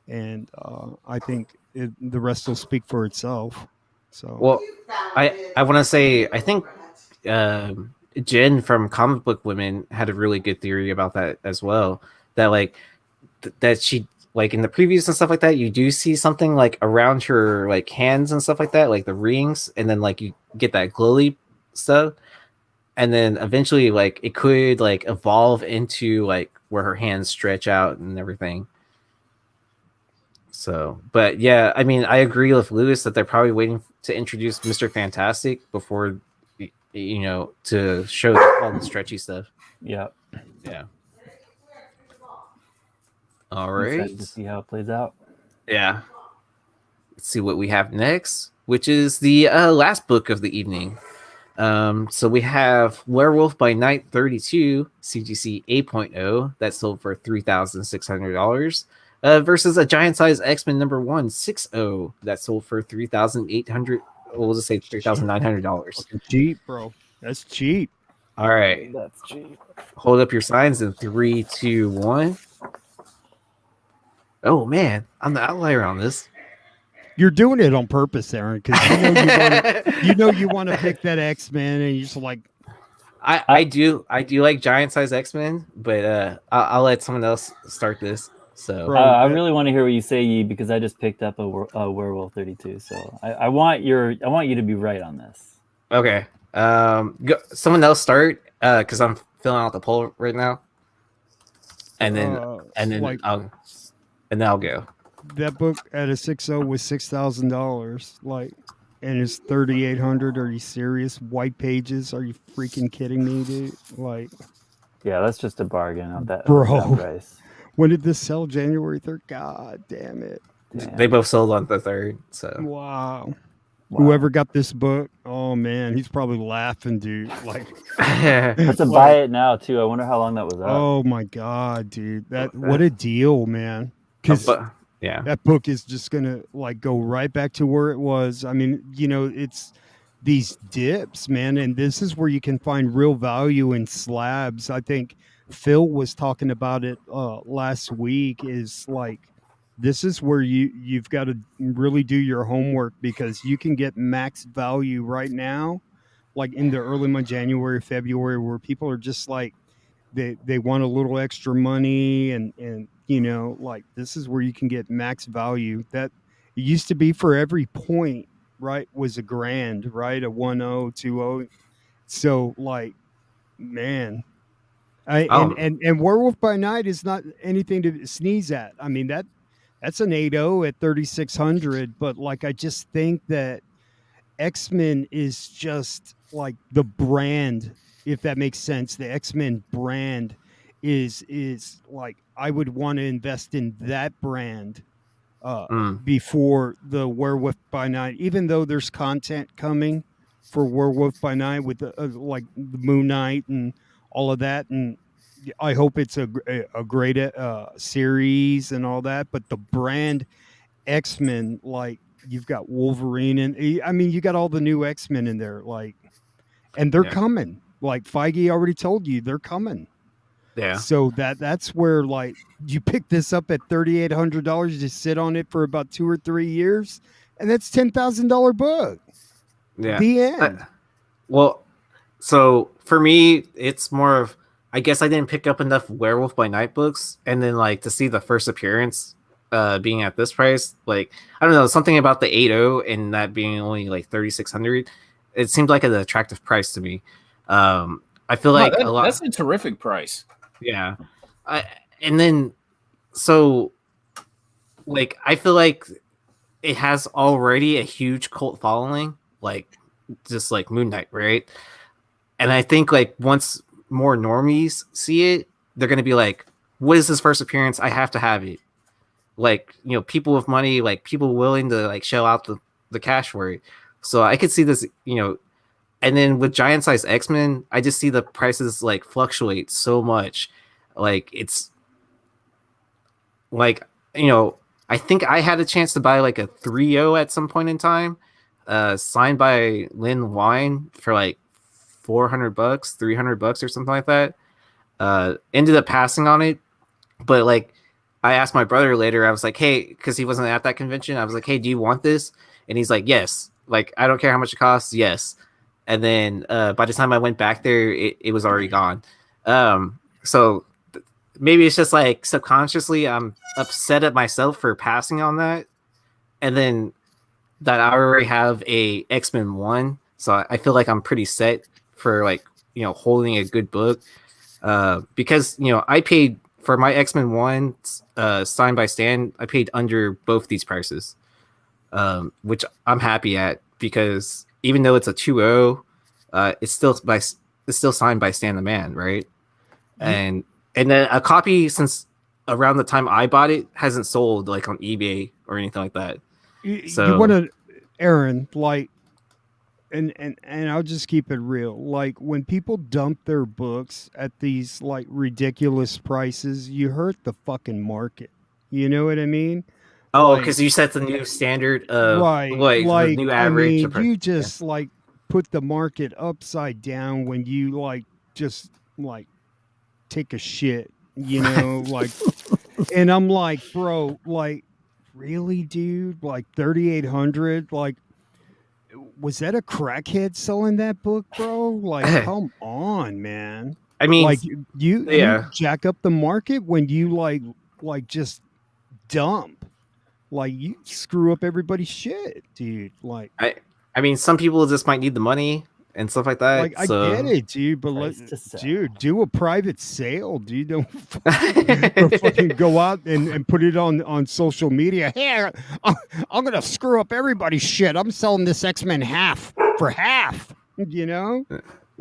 I think the rest will speak for itself. So well, I want to say, I think Jen from Comic Book Women had a really good theory about that as well, that like that she, like in the previews and stuff like that, you do see something like around her like hands and stuff like that, like the rings, and then like you get that glowy stuff, and then eventually like it could like evolve into like where her hands stretch out and everything. So, but yeah, I mean, I agree with Lewis that they're probably waiting to introduce Mr. Fantastic before, to show all the stretchy stuff. Yeah, Yeah. All I'm right. excited to see how it plays out. Yeah. Let's see what we have next, which is the last book of the evening. So we have Werewolf by Night 32 CGC 8.0 that sold for $3,600 versus a giant size X-Men number 160 that sold for $3,800. We'll just say $3,900. Fucking cheap, bro. That's cheap. All right, That's cheap. hold up your signs in 3, 2, 1. Oh man, I'm the outlier on this. You're doing it on purpose, Aaron, because you want to pick that X-Men, and you're just like, I do like giant size X-Men, but I'll let someone else start this. So Bro, I really want to hear what you say, Yi, because I just picked up a Werewolf 32. So I want you to be right on this. okay, someone else start because I'm filling out the poll right now, and then like, I'll go. that book at a 6.0 was $6,000, like, and it's 3,800. Are you serious? White pages? Are you freaking kidding me, dude? Like, Yeah, that's just a bargain of that, Bro. of that price. when did this sell? January 3rd? God damn it! Damn. They both sold on the 3rd. So Wow. Wow. Whoever got this book, oh man, he's probably laughing, dude. Like, Let's like, buy it now too. I wonder how long that was up. oh my god, dude, what a deal, man! Because yeah, that book is just gonna like go right back to where it was. I mean, it's these dips, man, and this is where you can find real value in slabs. I think Phil was talking about it last week. Is like, this is where you've got to really do your homework, because you can get max value right now, like in the early month, January, February, where people are just like, they want a little extra money, and like, this is where you can get max value. That it used to be for every point, right, was a grand, right, a 1.0, 2.0. So like, man, and Werewolf by Night is not anything to sneeze at. I mean, that's an 8.0 at 3,600, but like, I just think that X-Men is just like the brand, if that makes sense. The X-Men brand is like, I would want to invest in that brand before the Werewolf by Night, even though there's content coming for Werewolf by Night with like the Moon Knight and all of that, and I hope it's a great series and all that. But the brand X-Men, like, you've got Wolverine, and I mean, you got all the new X-Men in there, like, and they're coming. Like, Feige already told you they're coming. yeah. So that's where, like, you pick this up at $3,800, just sit on it for about 2 or 3 years, and that's $10,000 book. Yeah. The end. Well, so for me, it's more of, I guess I didn't pick up enough Werewolf by Night books, and then like to see the first appearance being at this price, like, I don't know, something about the 8.0 and that being only like 3,600, it seemed like an attractive price to me. I feel like that's a terrific price. Yeah. And then, so, like, I feel like it has already a huge cult following, like, just like Moon Knight, right? And I think, like, once more normies see it, they're going to be like, what is his first appearance? I have to have it. Like, people with money, like, people willing to, like, shell out the cash for it. So I could see this, and then with giant size X-Men, I just see the prices like fluctuate so much. Like, it's like, I think I had a chance to buy like a 3.0 at some point in time, signed by Lynn Wine for like $400, $300 or something like that. Ended up passing on it, but like, I asked my brother later, I was like, hey, because he wasn't at that convention, I was like, hey, do you want this? And he's like, yes. Like, I don't care how much it costs. Yes. And then by the time I went back there, it was already gone. So maybe it's just like subconsciously I'm upset at myself for passing on that. And then that I already have a X-Men 1. So I feel like I'm pretty set for, like, holding a good book. Because, I paid for my X-Men 1 signed by Stan, I paid under both these prices, which I'm happy at because even though it's a 2.0, it's still signed by Stan the Man, right? And then a copy since around the time I bought it hasn't sold like on eBay or anything like that. So you want to, Aaron, like, and I'll just keep it real. Like when people dump their books at these like ridiculous prices, you hurt the fucking market. You know what I mean? oh, Like, because you set the new standard of right. like the Like, new I average. mean, you just like put the market upside down when you like just like take a shit, you know, like, and I'm like, bro, like, really, dude? Like 3,800? Like, was that a crackhead selling that book, bro? Like, come on, man. I mean, Like you yeah. jack up the market when you like just dump. Like you screw up everybody's shit, dude. Like I mean, some people just might need the money and stuff like that. I So get it, dude, but Price to sell. dude, do a private sale, dude. Don't fucking go out and put it on social media. Here, I'm gonna screw up everybody's shit. I'm selling this X-Men half for half. You know?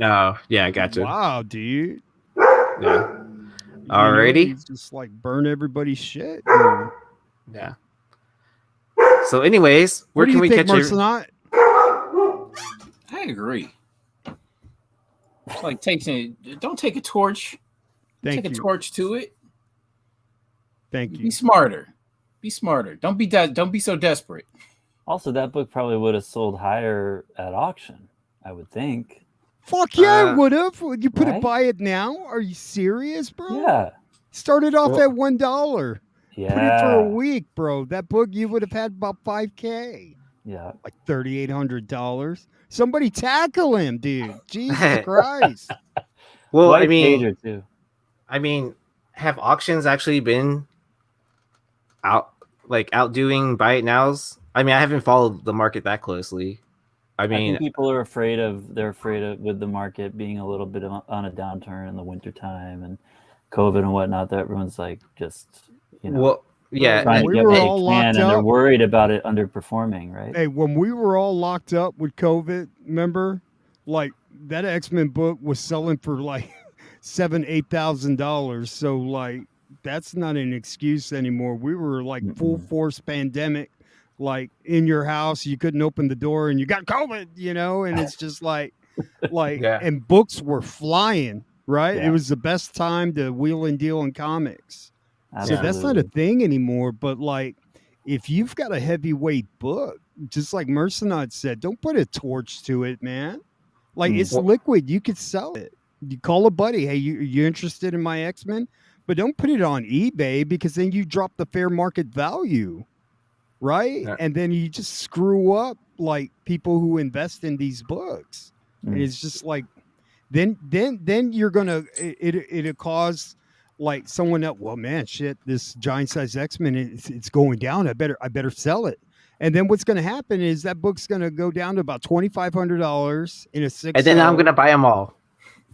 Oh, yeah, I gotcha. Wow, dude. Yeah. Alrighty. You just like burn everybody's shit. Dude. Yeah. So, anyways, where What do can you we think, catch Marcelot? I agree. It's like don't take a torch. Thank take you. a torch to it. Thank you. Be smarter. Be smarter. Don't be so desperate. Also, that book probably would have sold higher at auction, I would think. Fuck yeah, I would have. Would you put it right? buy it now? Are you serious, bro? Yeah. Started off Well- at $1. Yeah. Put it for a week, bro. That book you would have had about $5,000. Yeah. Like $3,800. Somebody tackle him, dude. Jesus Christ. Well, White I mean, pager too. I mean, have auctions actually been outdoing buy it nows? I mean, I haven't followed the market that closely. I I mean, think people are afraid of with the market being a little bit on a downturn in the wintertime and COVID and whatnot. That everyone's like just well, yeah, trying we to get were what all they locked can, and they're up. worried about it underperforming, right? Hey, when we were all locked up with COVID, remember, like that X-Men book was selling for like $7,000-8,000. So like that's not an excuse anymore. We were like full force pandemic, like in your house, you couldn't open the door and you got COVID, you know, and it's just like Yeah. and books were flying, right? Yeah. It was the best time to wheel and deal in comics. So that's not a Absolutely. thing anymore. But like, if you've got a heavyweight book, just like Mercenot said, don't put a torch to it, man. Like it's Well- liquid. You could sell it. You call a buddy. Hey, you interested in my X-Men? But don't put it on eBay because then you drop the fair market value, right? Yeah. And then you just screw up like people who invest in these books. And it's just like, then you're gonna it'll cause like someone else. Well, man, shit, this giant size X-Men, it's going down. I better sell it. And then what's going to happen is that book's going to go down to about $2,500 in a 6. and then I'm gonna buy them all.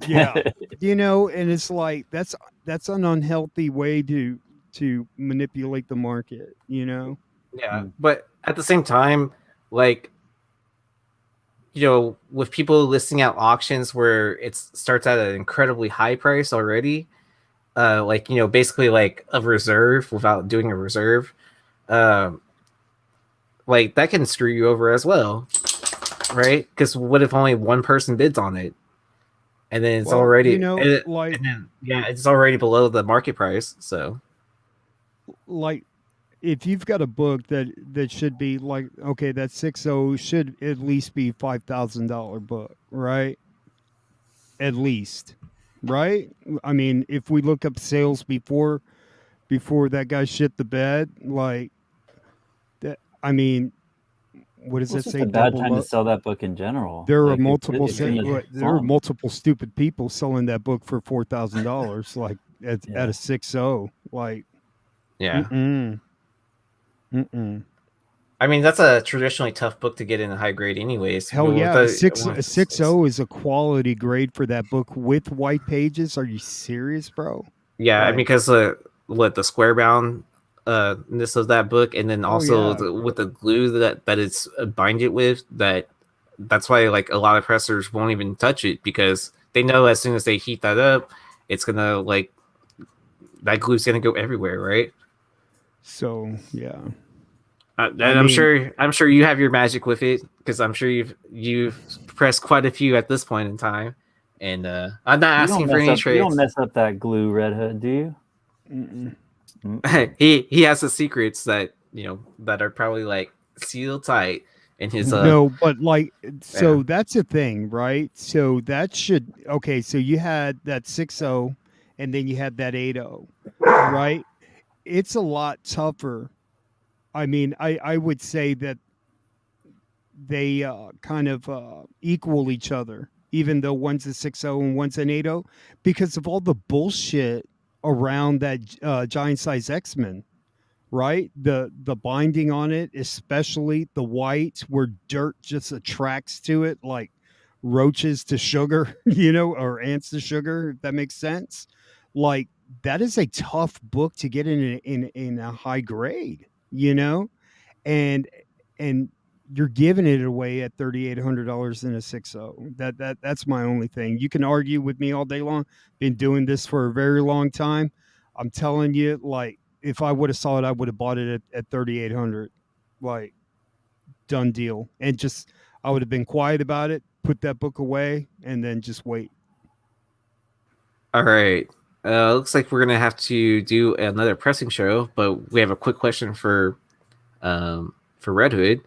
Yeah, you know, and it's like that's an unhealthy way to manipulate the market. You know. Yeah, but at the same time, like, you know, with people listing out auctions where it starts at an incredibly high price already, like, you know, basically like a reserve without doing a reserve, like that can screw you over as well, right? Because what if only one person bids on it, and then it's Well, already, you know, like it's already below the market price. So, like if you've got a book that should be like, okay, that 6.0 should at least be $5,000 book, right? At least, right? I mean, if we look up sales before that guy shit the bed, like that. I mean, what does Well, that it's say? just a bad Double time to up? sell that book in general. There are Like, multiple it's in a there are slump. multiple stupid people selling that book for $4,000, like at a 6.0, like yeah. mm-mm. I mean, that's a traditionally tough book to get in a high grade, anyways. Hell But yeah, with a the- 6.0 is a quality grade for that book with white pages. Are you serious, bro? Yeah, I mean, Like, because what the square bound ness of that book, and then also yeah. with the glue that it's bind it with, that's why like a lot of pressers won't even touch it because they know as soon as they heat that up, it's gonna like that glue's gonna go everywhere, right? So yeah, And I I'm mean, sure you have your magic with it because I'm sure you've pressed quite a few at this point in time, and I'm not asking for any You don't trades. mess up that glue, Red Hood, do you? mm-mm. He has the secrets that that are probably like sealed tight in his No, but like, yeah. so that's a thing, right? So that should okay. So you had that 6.0, and then you had that 8.0, right? It's a lot tougher. I mean, I would say that they kind of equal each other, even though one's a 6.0 and one's an 8.0, because of all the bullshit around that giant size X-Men, right? The binding on it, especially the white, where dirt just attracts to it, like roaches to sugar, or ants to sugar, if that makes sense. Like that is a tough book to get in a high grade, and and you're giving it away at $3,800 in a 6.0. That's my only thing. You can argue with me all day long. Been doing this for a very long time. I'm telling you, like, if I would have saw it, I would have bought it at 3,800. Like, done deal. And just I would have been quiet about it, put that book away, and then just wait. All right. Looks like we're gonna have to do another pressing show, but we have a quick question for Red Hood.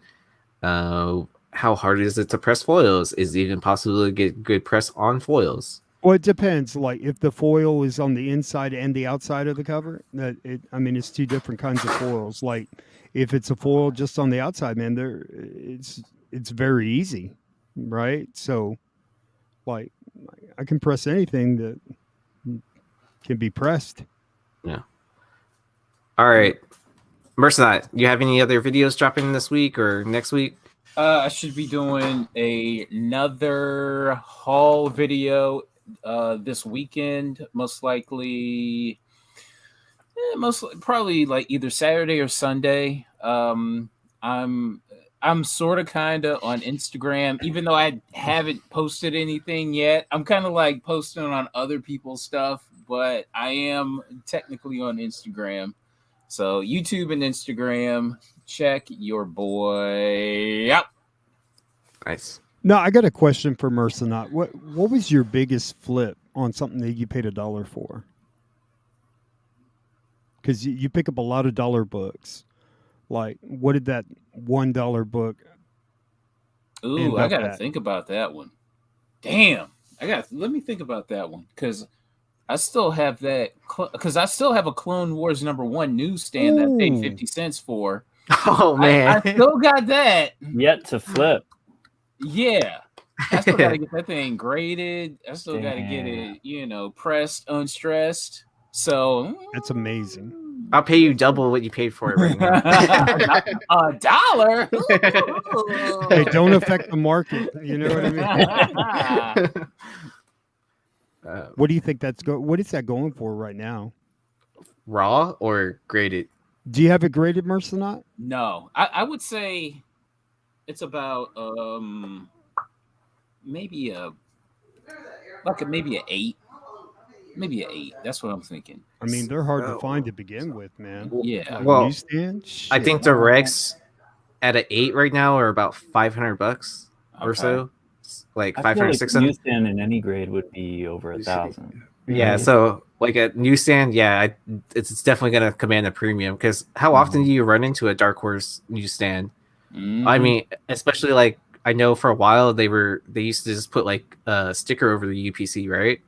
How hard is it to press foils? Is it even possible to get good press on foils? Well, it depends. Like if the foil is on the inside and the outside of the cover, I mean, it's two different kinds of foils. Like if it's a foil just on the outside, man, it's very easy, right? So, like, I can press anything that can be pressed. Yeah. All right. Mercenite, you have any other videos dropping this week or next week? I should be doing another haul video this weekend, most likely. Probably like either Saturday or Sunday. I'm sort of kind of on Instagram, even though I haven't posted anything yet. I'm kind of like posting on other people's stuff, but I am technically on Instagram. So YouTube and Instagram, check your boy out. Nice. Now, I got a question for Mercenot. What was your biggest flip on something that you paid $1 for? Because you pick up a lot of dollar books. Like, what did that $1 book Ooh, end I up gotta at? think about that one. Damn, let me think about that one because I still have that because I still have a Clone Wars #1 newsstand that I paid Ooh. 50 cents for. Oh man. I still got that. Yet to flip. Yeah. I still gotta get that thing graded. I still gotta get Damn. it, pressed, unstressed. So That's amazing. I'll pay you double what you paid for it right now. $1. Hey, don't affect the market. You know what I mean? What do you think what is that going for right now? Raw or graded? Do you have it graded, Mercenot? No, I would say it's about maybe maybe an 8. Maybe an 8. That's what I'm thinking. I mean, they're hard to find to begin with, man. Yeah. Like Well, newsstand? I Shit. think the Rex at an 8 right now are about $500 or Okay. so. Like I 500, feel like 600. newsstand in any grade would be over 1,000. Yeah, so like a newsstand, yeah, it's definitely gonna command a premium because how often do you run into a Dark Horse newsstand? Mhm. I mean, especially like I know for a while they used to just put like a sticker over the UPC, right?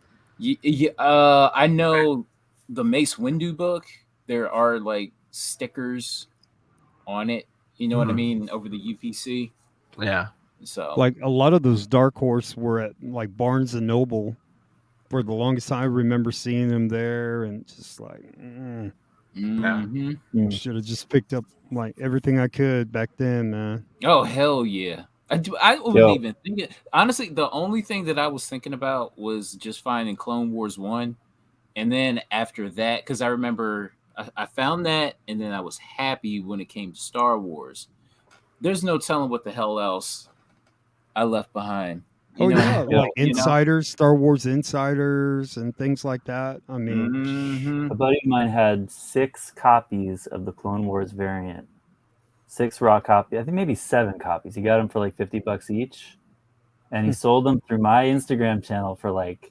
I know the Mace Windu book. There are like stickers on it. You know what I mean, over the UPC. Yeah. So Like a lot of those Dark Horse were at like Barnes and Noble for the longest time. I remember seeing them there and just like, mhm. should have just picked up like everything I could back then, man. Oh hell yeah. I wasn't even thinking. Honestly, the only thing that I was thinking about was just finding Clone Wars 1 And then after that, because I remember I found that, and then I was happy when it came to Star Wars. There's no telling what the hell else I left behind. Oh yeah, Yeah. like insiders, Star Wars insiders, and things like that. I mean, Mm-hmm. A buddy of mine had 6 copies of the Clone Wars variant. 6 raw copies. I think maybe 7 copies. He got them for like $50 each. And he sold them through my Instagram channel for like,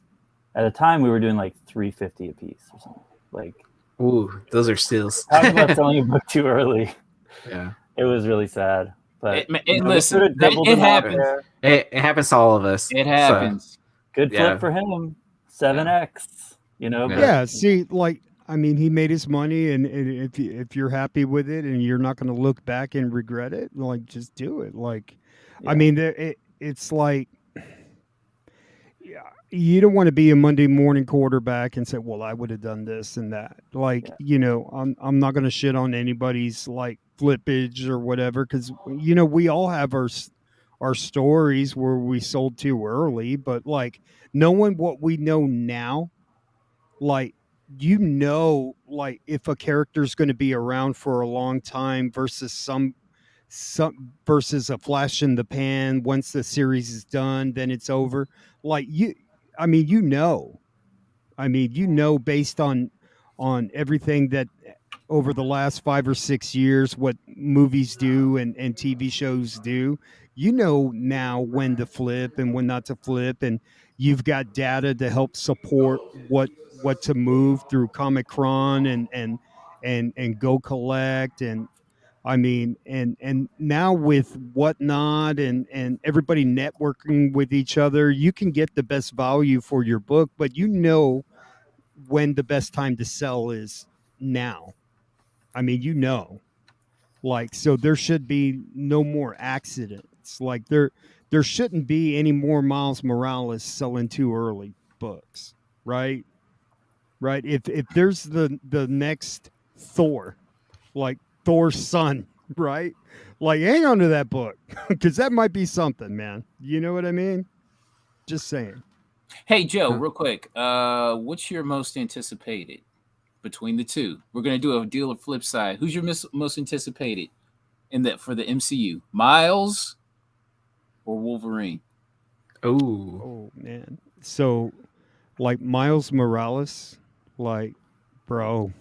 at the time we were doing like $3.50 a piece or something. Like, Ooh, those are steals. talk about selling a book too early. Yeah, It was really sad. But Listen, could've doubled it them out happens. there. it happens to all of us. It happens. Good Yeah. flip for him. 7x. You know, Yeah. but yeah. See, like, I mean, he made his money, and if you're happy with it, and you're not going to look back and regret it, like, just do it. Like, I Yeah. mean, it's like, yeah, you don't want to be a Monday morning quarterback and say, "Well, I would have done this and that." Like, Yeah. you know, I'm not going to shit on anybody's like flippage or whatever, because you know we all have our stories where we sold too early, but like knowing what we know now, like, you know, like if a character's going to be around for a long time versus some versus a flash in the pan. Once the series is done, then it's over. Like, you, I mean, you know, based on everything that over the last 5 or 6 years, what movies do and TV shows do, you know now when to flip and when not to flip, and you've got data to help support what to move through Comicron and Go Collect. And I mean, and now with Whatnot and everybody networking with each other, you can get the best value for your book, but you know when the best time to sell is now. I mean, you know, like, so there should be no more accidents. Like, there shouldn't be any more Miles Morales selling too early books, right? Right? If there's the next Thor, like Thor's son, right? Like, hang on to that book because that might be something, man. You know what I mean? Just saying. Hey Joe, real quick, what's your most anticipated between the two? We're gonna do a deal of Flipside. Who's your most anticipated in that for the MCU? Miles or Wolverine? Ooh, Oh man. So, like Miles Morales, like, bro,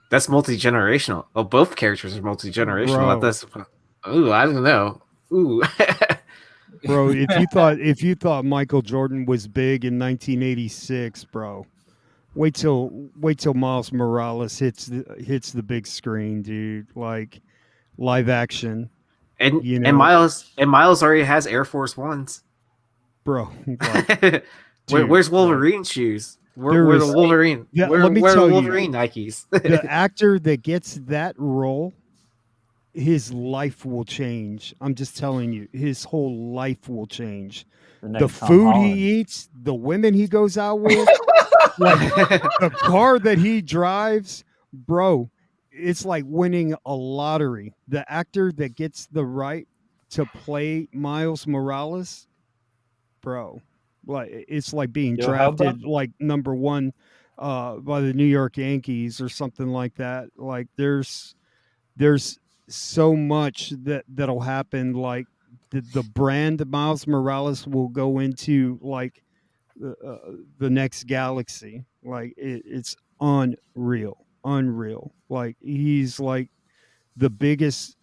that's multi-generational. Oh, both characters are multi-generational at bro, this. Ooh, I don't know. Ooh. bro. If you thought Michael Jordan was big in 1986, bro, wait till Miles Morales hits the big screen, dude. Like, live action, and you and know, Miles already has Air Force Ones. bro. Like, dude, Where's like, Wolverine's shoes? there Where the is. Wolverine? Yeah, Where let me where the tell you, Wolverine Nikes? the actor that gets that role, his life will change. I'm just telling you, his whole life will change. the The next Tom food Holland. he eats, the women he goes out with, like the car that he drives, bro, it's like winning a lottery. The actor that gets the right to play Miles Morales, bro, like it's like being Yo, how about drafted like number one by the New York Yankees or something like that. Like, there's so much that'll happen. Like, the brand Miles Morales will go into, like, the next galaxy. Like, it's unreal. Like, he's like the biggest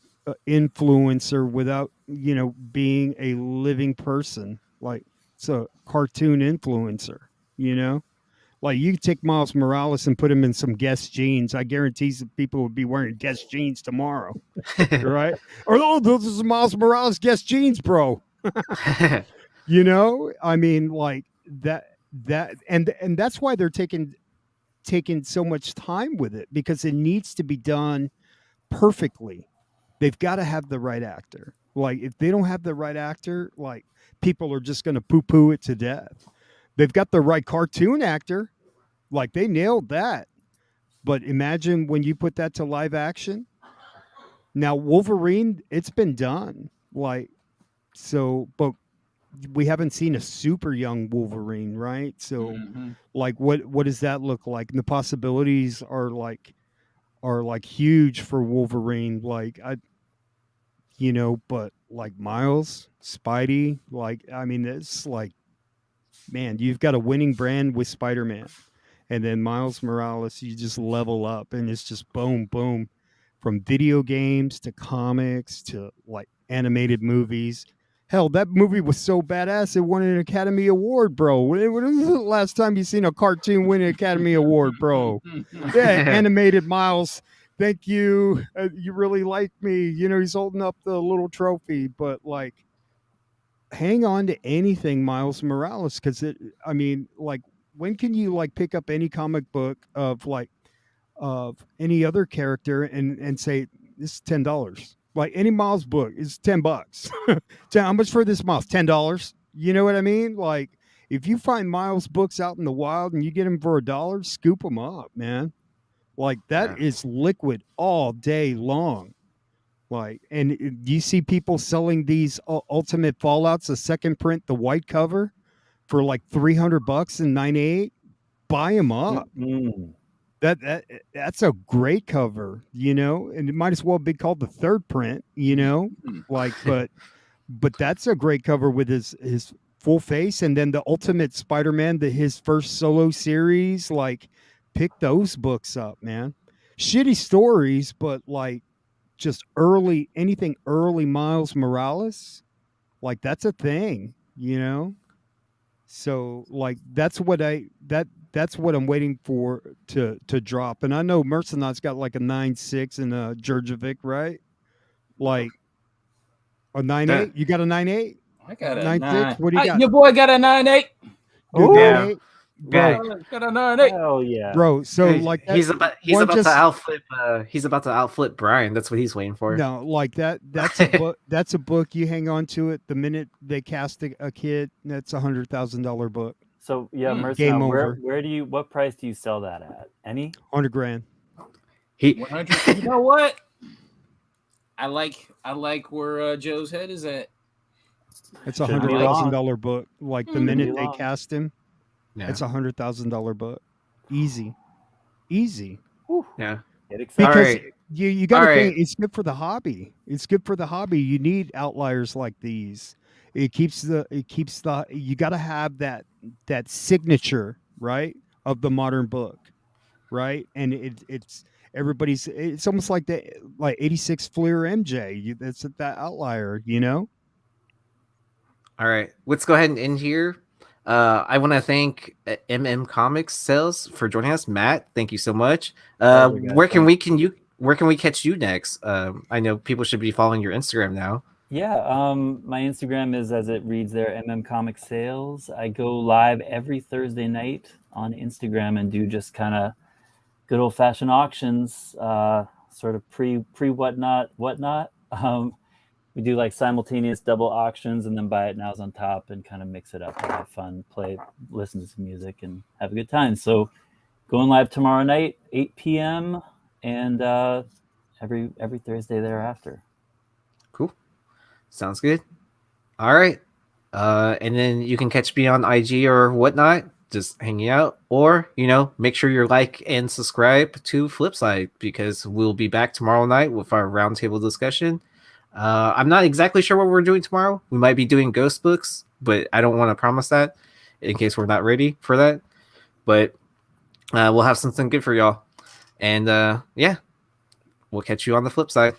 influencer without, you know, being a living person. Like, it's a cartoon influencer, you know. Like, you could take Miles Morales and put him in some Guess jeans. I guarantee some people would be wearing Guess jeans tomorrow, right? Or, oh, this is Miles Morales Guess jeans, bro. You know, I mean, like, and that's why they're taking so much time with it, because it needs to be done perfectly. They've got to have the right actor. Like, if they don't have the right actor, like, people are just going to poo-poo it to death. They've got the right cartoon actor, like, they nailed that. But imagine when you put that to live action. Now, Wolverine, it's been done. Like, so, but we haven't seen a super young Wolverine, right? So Mhm. like what does that look like? And the possibilities are like huge for Wolverine. Like I but like Miles, Spidey, like I mean it's like man, you've got a winning brand with Spider-Man. And then Miles Morales, you just level up and it's just boom, boom, from video games to comics to like animated movies. Hell, that movie was so badass it won an Academy Award, bro. When was the last time you seen a cartoon win an Academy Award, bro? Yeah, animated Miles. Thank you. You really like me. He's holding up the little trophy, but like hang on to anything Miles Morales because I mean, like, when can you like pick up any comic book of any other character and say this is $10? Like any Miles book is $10. How much for this Miles? $10. You know what I mean? Like if you find Miles books out in the wild and you get them for $1, scoop them up, man. Like that Yeah. is liquid all day long. Like, and you see people selling these Ultimate Fallouts, the second print, the white cover, for like $300 in 98. Buy them up. Mm. That's a great cover, and it might as well be called the third print, like, but that's a great cover with his full face, and then the Ultimate Spider-Man, his first solo series, like, pick those books up, man. Shitty stories, but like just anything early Miles Morales, like that's a thing. So like that's what I'm waiting for to drop. And I know Mercenaut's got like a 9.6 and a Jurjevic, right? Like a 9.8. You got a 9.8? I got a 9.6? 9. What do you got? Your boy got a 9.8. Dude, Ooh. 9.8? Yeah. Got a 9.8. Hell yeah. Bro, so like that, he's about one to just outflip Brian. That's what he's waiting for. no, like that's a book. That's a book you hang on to it the minute they cast a kid. That's $100,000 book. So yeah, Mercy, Game now, over. what price do you sell that at? Any? $100,000. He 100. You know what? I like where Joe's head is at. It's a Shouldn't be $100,000 book. Like the Shouldn't minute be they long. cast him, yeah. it's a $100,000 book. Easy. Yeah. Get excited. Because Alright. you got to think Alright. it's good for the hobby. It's good for the hobby. You need outliers like these. It keeps the you got to have that signature, right, of the modern book, right? And it's everybody's. It's almost like the 86 Fleer MJ. That's that outlier. All right, let's go ahead and end here. I want to thank Comics Sales for joining us. Matt, thank you so much. Pleasure, guys. Where can we catch you next? I know people should be following your Instagram now. Yeah, my Instagram is as it reads there, Comic Sales. I go live every Thursday night on Instagram and do just kind of good old fashioned auctions, sort of pre whatnot. We do like simultaneous double auctions and then buy it nows on top and kind of mix it up and have fun, play, listen to some music and have a good time. So going live tomorrow night, 8 p.m. and every Thursday thereafter. Cool. Sounds good. All right. And then you can catch me on IG or whatnot, just hanging out, or make sure you're like and subscribe to Flipside because we'll be back tomorrow night with our roundtable discussion. I'm not exactly sure what we're doing tomorrow. We might be doing ghost books, but I don't want to promise that in case we're not ready for that. But we'll have something good for y'all. And yeah, we'll catch you on the flip side.